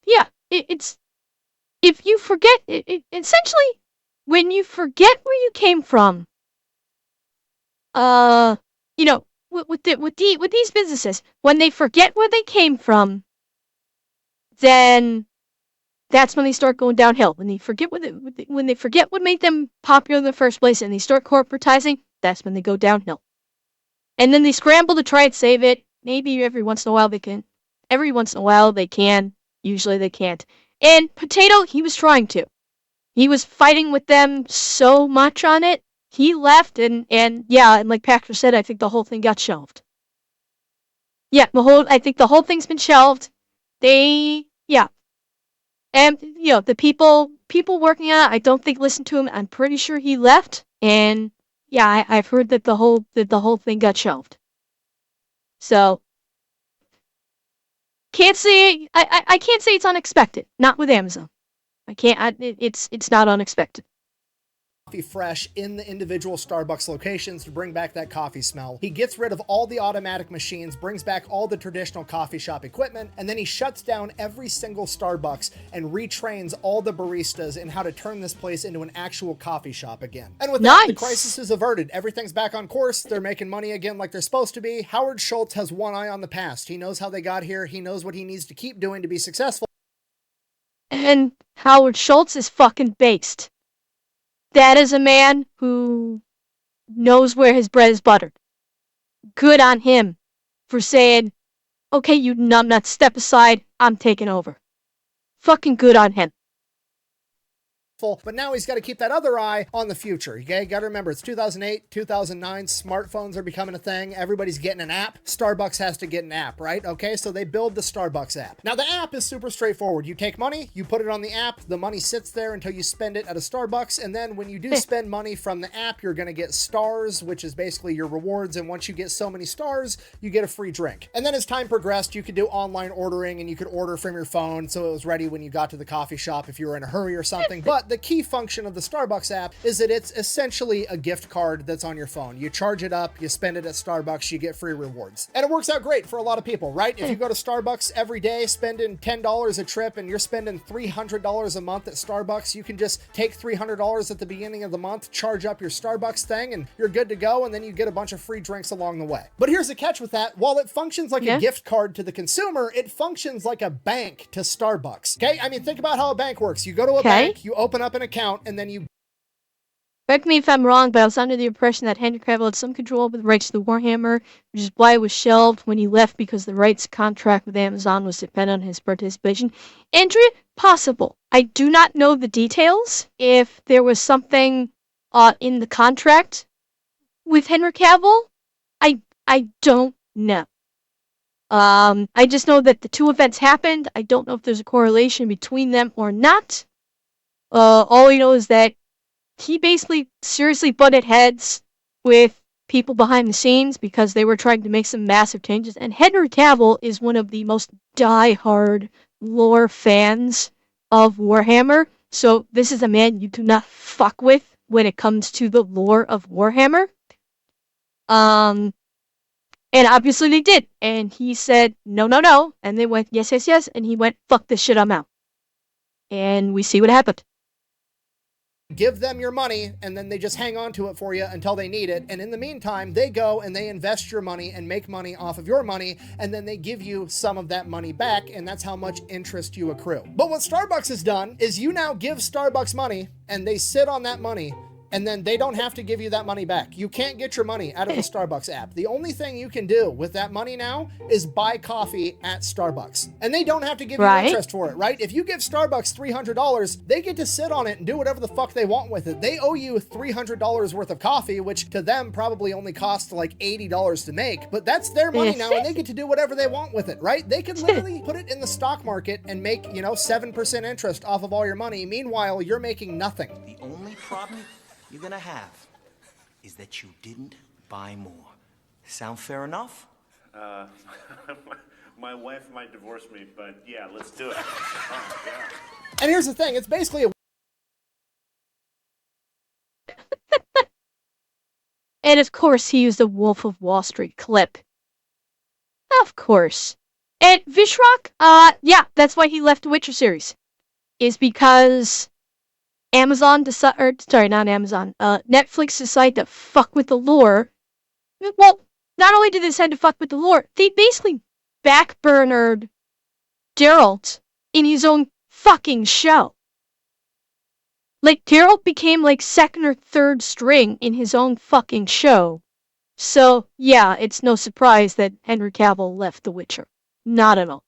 Yeah, it's if you forget, essentially, when you forget where you came from, with these businesses, when they forget where they came from, then that's when they start going downhill. When they forget what made them popular in the first place, and they start corporatizing, that's when they go downhill. And then they scramble to try and save it. Maybe every once in a while they can. Every once in a while they can. Usually they can't. And Potato, he was trying to. He was fighting with them so much on it. He left, and like Patrick said, I think the whole thing got shelved. Yeah, I think the whole thing's been shelved. And the people working on it, I don't think listened to him. I'm pretty sure he left, and yeah, I've heard that the whole thing got shelved. So can't say I can't say it's unexpected. Not with Amazon. It's not unexpected. Coffee fresh in the individual Starbucks locations to bring back that coffee smell. He gets rid of all the automatic machines, brings back all the traditional coffee shop equipment, and then he shuts down every single Starbucks and retrains all the baristas in how to turn this place into an actual coffee shop again. And with that, the crisis is averted. Everything's back on course. They're making money again like they're supposed to be. Howard Schultz has one eye on the past. He knows how they got here. He knows what he needs to keep doing to be successful. And Howard Schultz is fucking based. That is a man who knows where his bread is buttered. Good on him for saying, okay, you numbnuts, step aside, I'm taking over. Fucking good on him. but now he's got to keep that other eye on the future. Okay, got to remember, it's 2008, 2009, smartphones are becoming a thing. Everybody's getting an app. Starbucks has to get an app, right? Okay, so they build the Starbucks app. Now, the app is super straightforward. You take money, you put it on the app, the money sits there until you spend it at a Starbucks, and then when you do spend money from the app, you're going to get stars, which is basically your rewards, and once you get so many stars, you get a free drink. And then as time progressed, you could do online ordering, and you could order from your phone, so it was ready when you got to the coffee shop if you were in a hurry or something. But the key function of the Starbucks app is that it's essentially a gift card that's on your phone. You charge it up, you spend it at Starbucks, you get free rewards. And it works out great for a lot of people, right? If you go to Starbucks every day, spending $10 a trip, and you're spending $300 a month at Starbucks, you can just take $300 at the beginning of the month, charge up your Starbucks thing, and you're good to go, and then you get a bunch of free drinks along the way. But here's the catch with that. While it functions like a gift card to the consumer, it functions like a bank to Starbucks. Okay? I mean, think about how a bank works. You go to a bank, you open up an account, and then you... Correct me if I'm wrong, but I was under the impression that Henry Cavill had some control over the rights to the Warhammer, which is why it was shelved when he left, because the rights contract with Amazon was dependent on his participation. Andrea, possible. I do not know the details. If there was something in the contract with Henry Cavill, I don't know. I just know that the two events happened. I don't know if there's a correlation between them or not. All I know is that he basically seriously butted heads with people behind the scenes because they were trying to make some massive changes. And Henry Cavill is one of the most die-hard lore fans of Warhammer. So this is a man you do not fuck with when it comes to the lore of Warhammer. And obviously they did. And he said, no, no, no. And they went, yes, yes, yes. And he went, fuck this shit, I'm out. And we see what happened. Give them your money, and then they just hang on to it for you until they need it. And in the meantime, they go and they invest your money and make money off of your money, and then they give you some of that money back, and that's how much interest you accrue. But what Starbucks has done is you now give Starbucks money, and they sit on that money, and then they don't have to give you that money back. You can't get your money out of the Starbucks app. The only thing you can do with that money now is buy coffee at Starbucks. And they don't have to give you interest for it, right? If you give Starbucks $300, they get to sit on it and do whatever the fuck they want with it. They owe you $300 worth of coffee, which to them probably only costs like $80 to make. But that's their money now, and they get to do whatever they want with it, right? They could literally put it in the stock market and make, 7% interest off of all your money. Meanwhile, you're making nothing. The only problem you're gonna have is that you didn't buy more. Sound fair enough? My wife might divorce me, but yeah, let's do it. Oh, yeah. And here's the thing, it's basically a... And of course he used a Wolf of Wall Street clip. Of course. And Vishrock, yeah, that's why he left the Witcher series. Is because Amazon Netflix decided to fuck with the lore. Well, not only did they decide to fuck with the lore, they basically backburnered Geralt in his own fucking show. Like, Geralt became like second or third string in his own fucking show. So, yeah, it's no surprise that Henry Cavill left The Witcher. Not at all.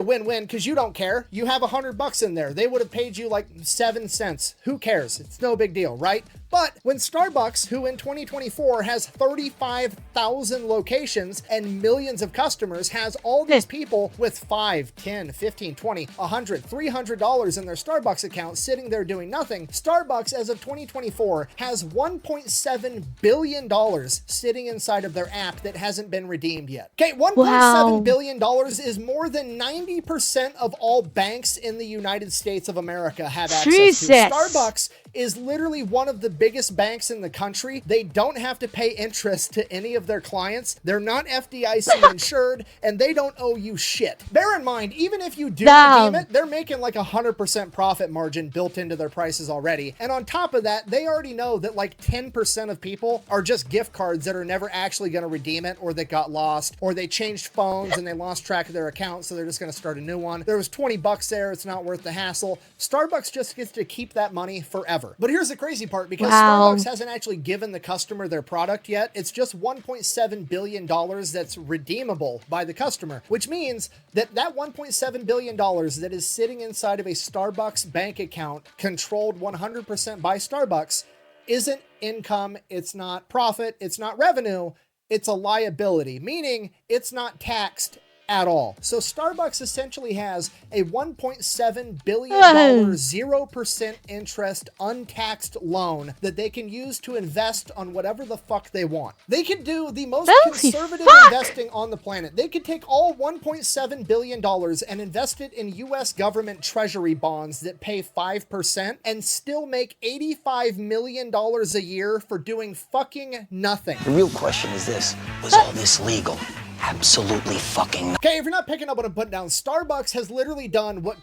Win-win, because you don't care. You have $100 in there. They would have paid you like 7 cents. Who cares? It's no big deal, right? But when Starbucks, who in 2024 has 35,000 locations and millions of customers, has all these people with $5, $10, $15, $20, $100, $300 in their Starbucks account sitting there doing nothing, Starbucks, as of 2024, has $1.7 billion sitting inside of their app that hasn't been redeemed yet. Okay, $1.7 billion is more than 90% of all banks in the United States of America have access to. Starbucks is literally one of the biggest banks in the country. They don't have to pay interest to any of their clients. They're not FDIC insured, and they don't owe you shit. Bear in mind, even if you do redeem it, they're making like 100% profit margin built into their prices already. And on top of that, they already know that like 10% of people are just gift cards that are never actually going to redeem it, or that got lost, or they changed phones and they lost track of their account, so they're just going to start a new one. There was $20 there. It's not worth the hassle. Starbucks just gets to keep that money forever. ever. But here's the crazy part, because Wow. Starbucks hasn't actually given the customer their product yet. It's just $1.7 billion that's redeemable by the customer, which means that that $1.7 billion that is sitting inside of a Starbucks bank account controlled 100% by Starbucks isn't income, it's not profit, it's not revenue, it's a liability, meaning it's not taxed at all. So Starbucks essentially has a $1.7 billion 0% interest untaxed loan that they can use to invest on whatever the fuck they want. They could do the most conservative investing on the planet. They could take all $1.7 billion and invest it in US government treasury bonds that pay 5% and still make $85 million a year for doing fucking nothing. The real question is this: was all this legal? Absolutely fucking. Okay, if you're not picking up what I'm putting down, Starbucks has literally done what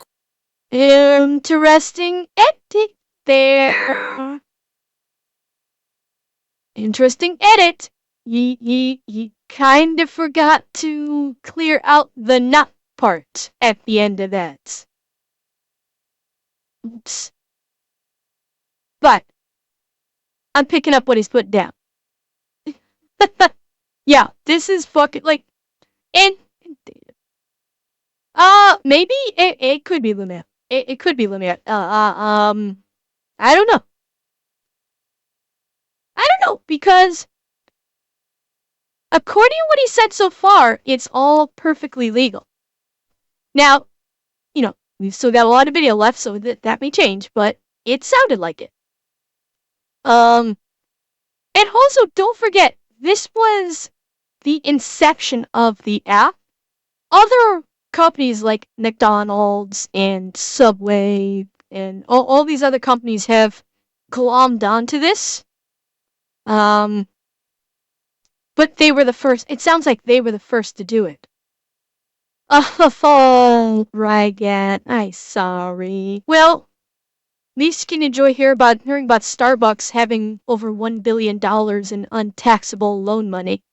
Interesting edit there. Interesting edit. He kind of forgot to clear out the nut part at the end of that. Oops. But I'm picking up what he's put down. Yeah, this is fucking like, and maybe it could be Lumiere. It could be Lumiere. I don't know. I don't know, because according to what he said so far, it's all perfectly legal. Now, you know, we've still got a lot of video left, so that may change, but it sounded like it. And also, don't forget, this was the inception of the app. Other companies like McDonald's and Subway and all these other companies have glommed onto this. But they were the first. It sounds like they were the first to do it. Oh, Rygat, I'm sorry. Well, at least you can enjoy hearing about Starbucks having over $1 billion in untaxable loan money.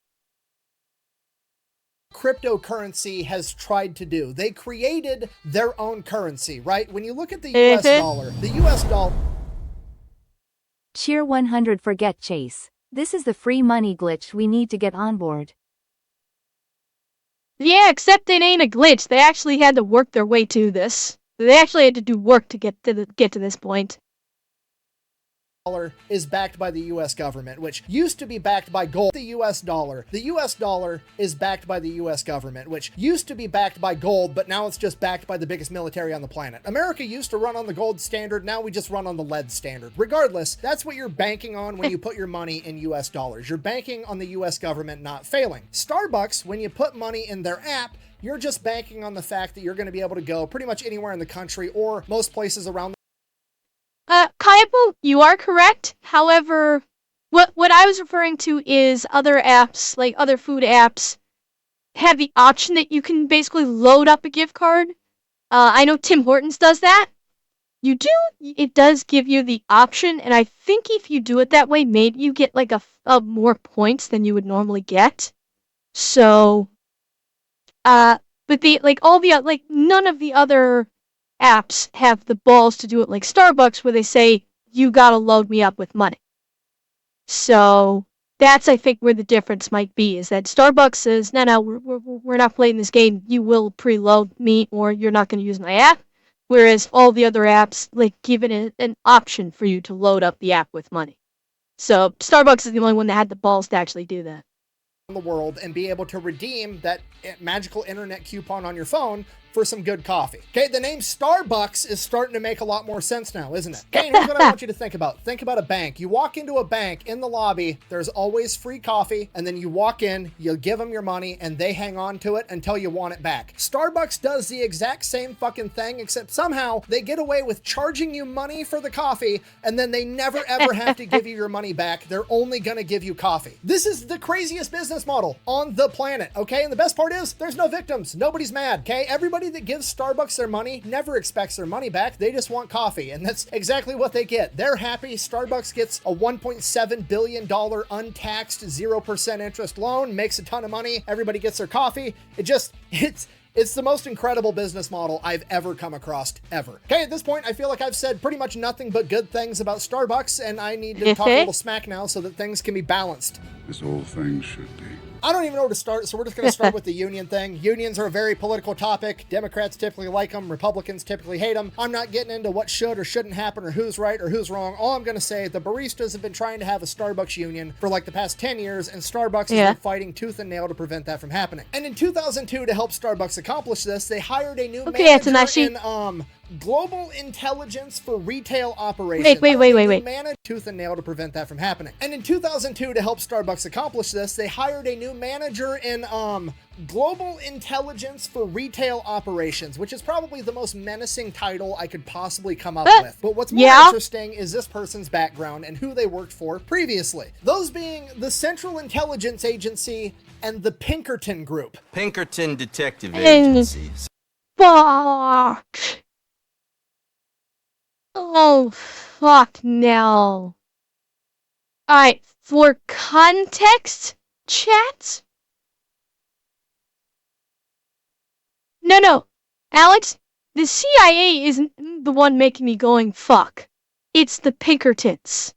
Cryptocurrency has tried to do. They created their own currency, right? When you look at the US dollar, the US dollar. Cheer 100 forget Chase. This is the free money glitch we need to get on board. Yeah, except it ain't a glitch. They actually had to work their way to this. They actually had to do work to get to this point. Is backed by the US government, which used to be backed by gold. The US dollar is backed by the US government, which used to be backed by gold, but now it's just backed by the biggest military on the planet. America used to run on the gold standard, now we just run on the lead standard. Regardless, that's what you're banking on when you put your money in US dollars. You're banking on the US government not failing. Starbucks, when you put money in their app, you're just banking on the fact that you're going to be able to go pretty much anywhere in the country or most places around. Kaipo, you are correct. However, what I was referring to is other apps, like other food apps, have the option that you can basically load up a gift card. I know Tim Hortons does that. It does give you the option, and I think if you do it that way, maybe you get like a more points than you would normally get. So, but none of the other apps have the balls to do it like Starbucks, where they say, you gotta load me up with money. So that's, I think, where the difference might be, is that Starbucks says, no, we're not playing this game. You will preload me, or you're not going to use my app. Whereas all the other apps, like, give it an option for you to load up the app with money. So Starbucks is the only one that had the balls to actually do that. The world and be able to redeem that magical internet coupon on your phone for some good coffee. Okay, the name Starbucks is starting to make a lot more sense now, isn't it? Okay, and here's what I want you to think about. Think about a bank. You walk into a bank, in the lobby, there's always free coffee, and then you walk in, you give them your money, and they hang on to it until you want it back. Starbucks does the exact same fucking thing, except somehow they get away with charging you money for the coffee, and then they never ever have to give you your money back. They're only gonna give you coffee. This is the craziest business model on the planet, okay? And the best part is, there's no victims. Nobody's mad, okay? Everybody that gives Starbucks their money never expects their money back. They just want coffee, and that's exactly what they get. They're happy. Starbucks gets a $1.7 billion untaxed 0% interest loan, makes a ton of money. Everybody gets their coffee. It's It's the most incredible business model I've ever come across, ever. Okay, at this point, I feel like I've said pretty much nothing but good things about Starbucks, and I need to talk a little smack now so that things can be balanced. As all things should be. I don't even know where to start, so we're just going to start with the union thing. Unions are a very political topic. Democrats typically like them. Republicans typically hate them. I'm not getting into what should or shouldn't happen or who's right or who's wrong. All I'm going to say, the baristas have been trying to have a Starbucks union for like the past 10 years, and Starbucks has been fighting tooth and nail to prevent that from happening. And in 2002, to help Starbucks accomplish this, they hired a new manager in global intelligence for retail operations. Wait. Managed tooth and nail to prevent that from happening. And in 2002, to help Starbucks accomplish this, they hired a new manager in global intelligence for retail operations, which is probably the most menacing title I could possibly come up with. But what's more interesting is this person's background and who they worked for previously. Those being the Central Intelligence Agency and the Pinkerton Group. Pinkerton Detective Agencies. Fuck. Oh, fuck no. Alright, for context, chat? No. Alex, the CIA isn't the one making me going fuck. It's the Pinkertons.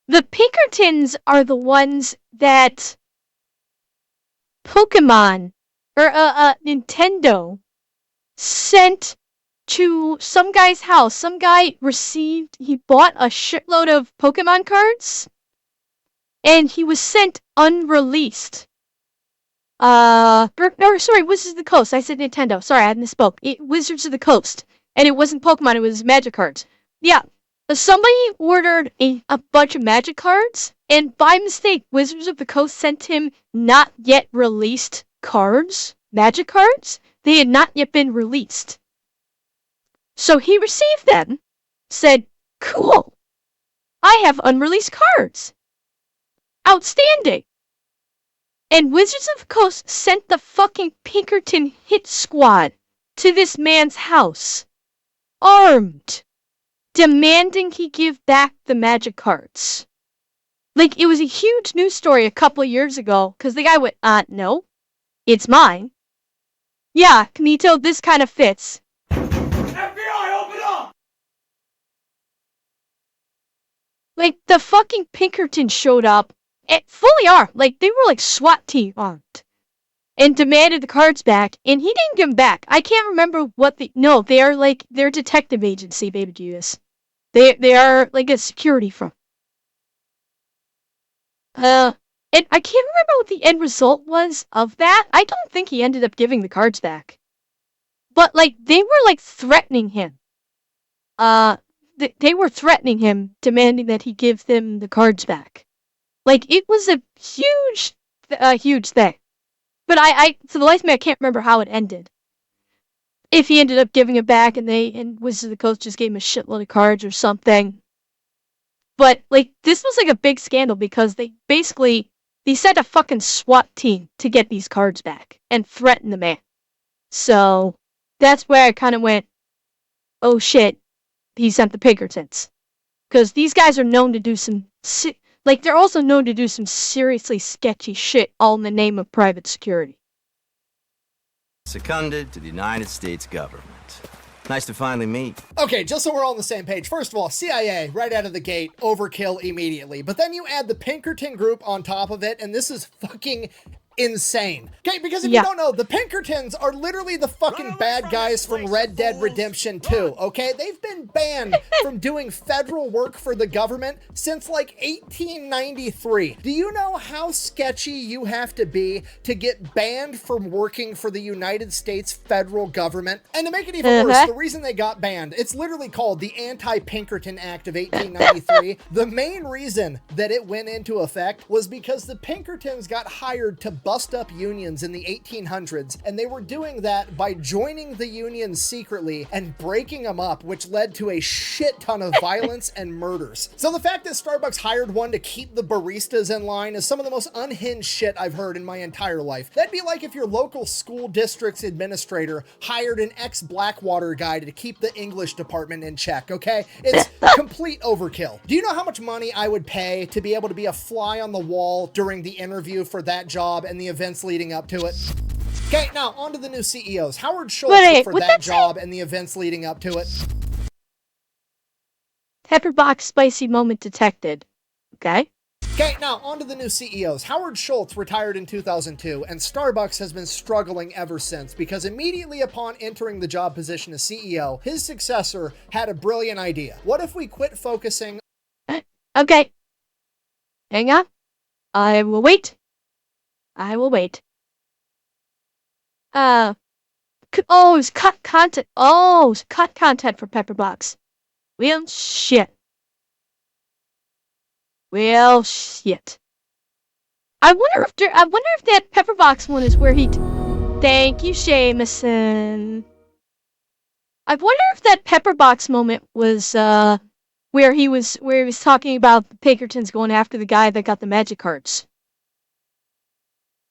The Pinkertons are the ones that Pokemon, or Nintendo, sent to some guy's house. Some guy he bought a shitload of Pokemon cards, and he was sent unreleased. Wizards of the Coast. I said Nintendo. Sorry, I misspoke. Wizards of the Coast. And it wasn't Pokemon, it was Magic cards. Yeah. Somebody ordered a bunch of Magic cards, and by mistake, Wizards of the Coast sent him not yet released cards. Magic cards. They had not yet been released. So he received them, said, cool, I have unreleased cards. Outstanding. And Wizards of the Coast sent the fucking Pinkerton hit squad to this man's house, armed, demanding he give back the Magic cards. Like, it was a huge news story a couple of years ago, because the guy went, no, it's mine. Yeah, Kamito, this kind of fits. Like, the fucking Pinkerton showed up, and fully armed, like, they were like SWAT team armed, and demanded the cards back, and he didn't give them back. I can't remember they're a detective agency, baby Jesus. They are, like, a security firm. And I can't remember what the end result was of that. I don't think he ended up giving the cards back. But, like, they were, like, threatening him. They were threatening him, demanding that he give them the cards back. Like, it was a huge thing. But for the life of me, I can't remember how it ended. If he ended up giving it back and Wizards of the Coast just gave him a shitload of cards or something. But, like, this was, like, a big scandal because they sent a fucking SWAT team to get these cards back and threaten the man. So, that's where I kind of went, oh shit. He sent the Pinkertons. Because these guys are known to do they're also known to do some seriously sketchy shit all in the name of private security. Seconded to the United States government. Nice to finally meet. Okay, just so we're all on the same page. First of all, CIA, right out of the gate, overkill immediately. But then you add the Pinkerton group on top of it, and this is fucking insane. Okay, because if you don't know, the Pinkertons are literally the fucking bad guys from Red Dead Redemption 2, okay? They've been banned from doing federal work for the government since like 1893. Do you know how sketchy you have to be to get banned from working for the United States federal government? And to make it even worse, the reason they got banned, it's literally called the Anti-Pinkerton Act of 1893. The main reason that it went into effect was because the Pinkertons got hired to bust up unions in the 1800s, and they were doing that by joining the unions secretly and breaking them up, which led to a shit ton of violence and murders. So the fact that Starbucks hired one to keep the baristas in line is some of the most unhinged shit I've heard in my entire life. That'd be like if your local school district's administrator hired an ex-Blackwater guy to keep the English department in check, okay? It's complete overkill. Do you know how much money I would pay to be able to be a fly on the wall during the interview for that job and the events leading up to it? Okay, now on to the new CEOs. Howard Schultz Wait, for what that that job and the events leading up to it. Pepperbox spicy moment detected. Okay. Okay, now on to the new CEOs. Howard Schultz retired in 2002, and Starbucks has been struggling ever since because immediately upon entering the job position as CEO, his successor had a brilliant idea. What if we quit focusing... Okay. Hang on. I will wait. I will wait. Oh, it's cut content. Oh, it's cut content for Pepperbox. Well, shit. Well, shit. I wonder if that Pepperbox one is where he. Thank you, Jameson. I wonder if that Pepperbox moment was where he was talking about the Pinkertons going after the guy that got the magic cards.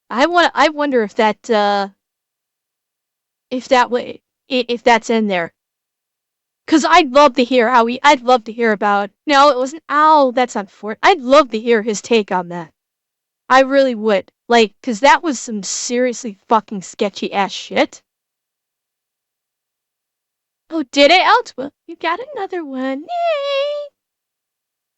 I wonder if that's in there. Cause I'd love to hear about. No, it wasn't. Ow, that's unfortunate. I'd love to hear his take on that. I really would. Like, cause that was some seriously fucking sketchy ass shit. Oh, did it, Eltwell? You got another one. Yay!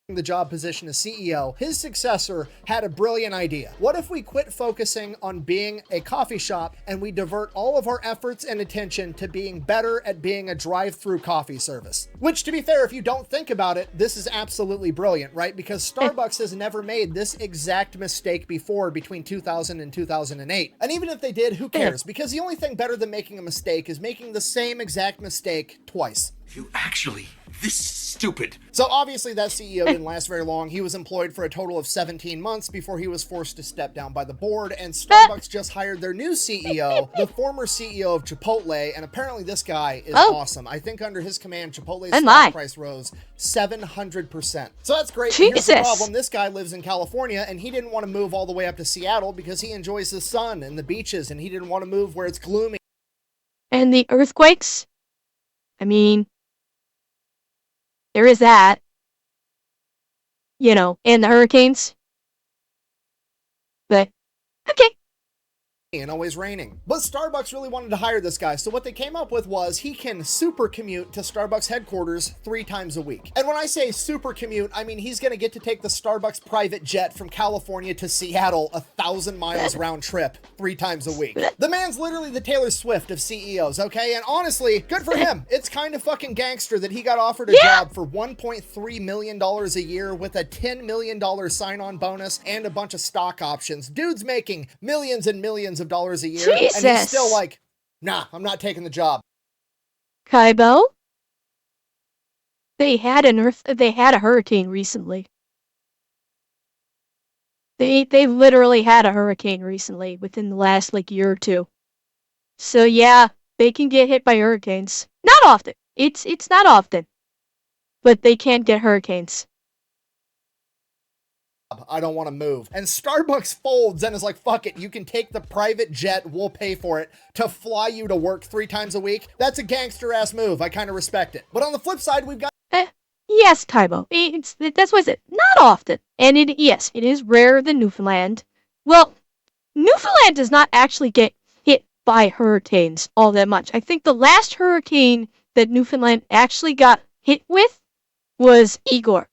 The job position as CEO, his successor had a brilliant idea. What if we quit focusing on being a coffee shop and we divert all of our efforts and attention to being better at being a drive-through coffee service? Which, to be fair, if you don't think about it, this is absolutely brilliant, right? Because Starbucks has never made this exact mistake before between 2000 and 2008. And even if they did, who cares? Because the only thing better than making a mistake is making the same exact mistake twice. You actually... This is stupid. So obviously that CEO didn't last very long. He was employed for a total of 17 months before he was forced to step down by the board, and Starbucks just hired their new CEO, the former CEO of Chipotle, and apparently this guy is awesome. I think under his command, Chipotle's stock price rose 700%. So that's great. Here's the problem. This guy lives in California, and he didn't want to move all the way up to Seattle because he enjoys the sun and the beaches, and he didn't want to move where it's gloomy. And the earthquakes? I mean... There is that. You know, and the hurricanes. But, okay. And always raining. But Starbucks really wanted to hire this guy, so what they came up with was he can super commute to Starbucks headquarters 3 times a week. And when I say super commute, I mean he's gonna get to take the Starbucks private jet from California to Seattle 1,000 miles round trip 3 times a week. The man's literally the Taylor Swift of CEOs, okay? And honestly, good for him. It's kind of fucking gangster that he got offered a job for $1.3 million a year with a $10 million sign-on bonus and a bunch of stock options. Dude's making millions and millions of dollars a year, Jesus. And he's still like, nah, I'm not taking the job. Kaibo? They had a hurricane recently. They literally had a hurricane recently within the last year or two. So yeah, they can get hit by hurricanes. Not often. It's not often. But they can get hurricanes. I don't want to move. And Starbucks folds and is like, fuck it, you can take the private jet, we'll pay for it, to fly you to work 3 times a week. That's a gangster ass move. I kind of respect it. But on the flip side, we've got... Yes, Kaibo. That's what I said. Not often. And yes, it is rarer than Newfoundland. Well, Newfoundland does not actually get hit by hurricanes all that much. I think the last hurricane that Newfoundland actually got hit with was Igor.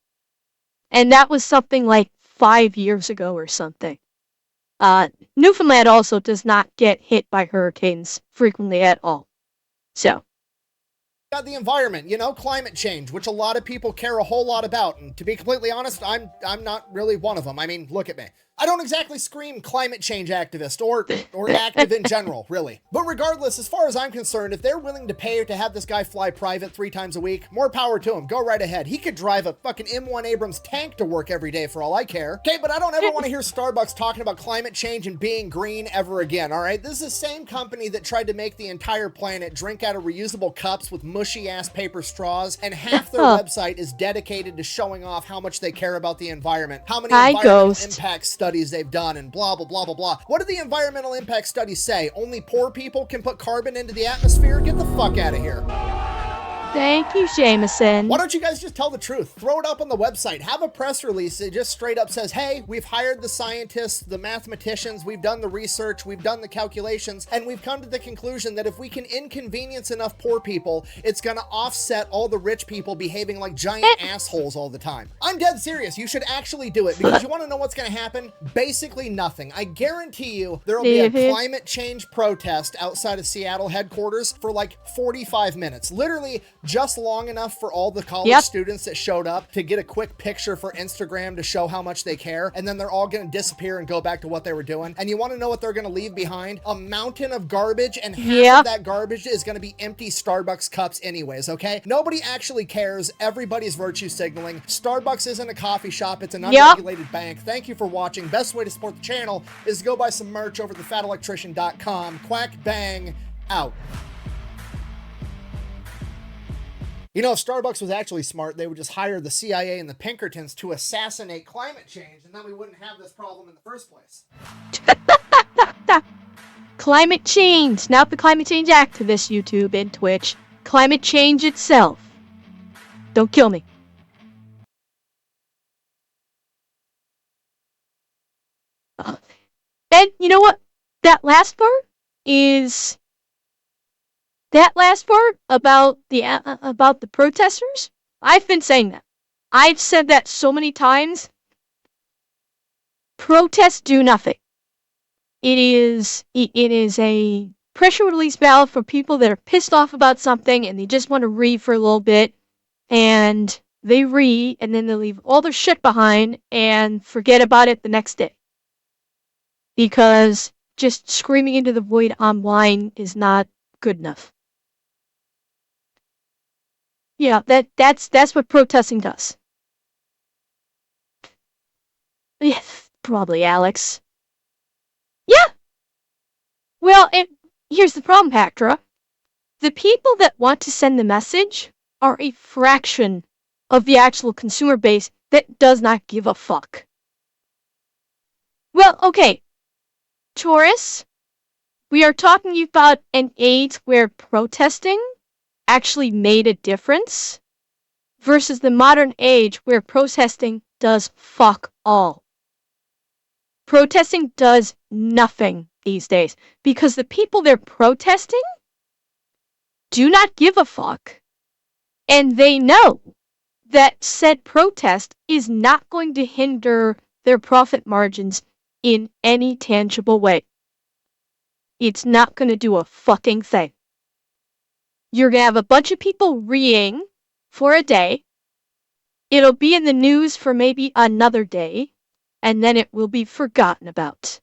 And that was something like 5 years ago or something. Newfoundland also does not get hit by hurricanes frequently at all. So. Got the environment, you know, climate change, which a lot of people care a whole lot about. And to be completely honest, I'm not really one of them. I mean, look at me. I don't exactly scream climate change activist or active in general, really. But regardless, as far as I'm concerned, if they're willing to pay to have this guy fly private 3 times a week, more power to him. Go right ahead. He could drive a fucking M1 Abrams tank to work every day for all I care. Okay, but I don't ever want to hear Starbucks talking about climate change and being green ever again, all right? This is the same company that tried to make the entire planet drink out of reusable cups with mushy-ass paper straws, and half their website is dedicated to showing off how much they care about the environment, how many environmental impact studies they've done, and blah, blah, blah, blah, blah. What do the environmental impact studies say? Only poor people can put carbon into the atmosphere? Get the fuck out of here. Thank you, Jameson. Why don't you guys just tell the truth? Throw it up on the website. Have a press release that just straight up says, hey, we've hired the scientists, the mathematicians, we've done the research, we've done the calculations, and we've come to the conclusion that if we can inconvenience enough poor people, it's gonna offset all the rich people behaving like giant assholes all the time. I'm dead serious. You should actually do it, because you wanna know what's gonna happen? Basically nothing. I guarantee you there will be a climate change protest outside of Seattle headquarters for like 45 minutes. Literally just long enough for all the college students that showed up to get a quick picture for Instagram to show how much they care, and then they're all going to disappear and go back to what they were doing. And you want to know what they're going to leave behind? A mountain of garbage, and half of that garbage is going to be empty Starbucks cups anyways, okay? Nobody actually cares. Everybody's virtue signaling. Starbucks isn't a coffee shop. It's an unregulated bank. Thank you for watching. Best way to support the channel is to go buy some merch over at thefatelectrician.com. Quack, bang, out. You know, if Starbucks was actually smart, they would just hire the CIA and the Pinkertons to assassinate climate change, and then we wouldn't have this problem in the first place. Climate change, not the climate change activists, YouTube and Twitch. Climate change itself. Don't kill me. And you know what? That last part about the protesters, I've been saying that. I've said that so many times. Protests do nothing. It is a pressure release valve for people that are pissed off about something and they just want to read for a little bit, and they read and then they leave all their shit behind and forget about it the next day. Because just screaming into the void online is not good enough. Yeah, that's what protesting does. Yes, probably Alex. Yeah. Well, here's the problem, Hactra. The people that want to send the message are a fraction of the actual consumer base that does not give a fuck. Well, okay. Taurus, we are talking about an age where protesting actually made a difference versus the modern age where protesting does fuck all. Protesting does nothing these days because the people they're protesting do not give a fuck, and they know that said protest is not going to hinder their profit margins in any tangible way. It's not going to do a fucking thing. You're going to have a bunch of people reeing for a day. It'll be in the news for maybe another day, and then it will be forgotten about.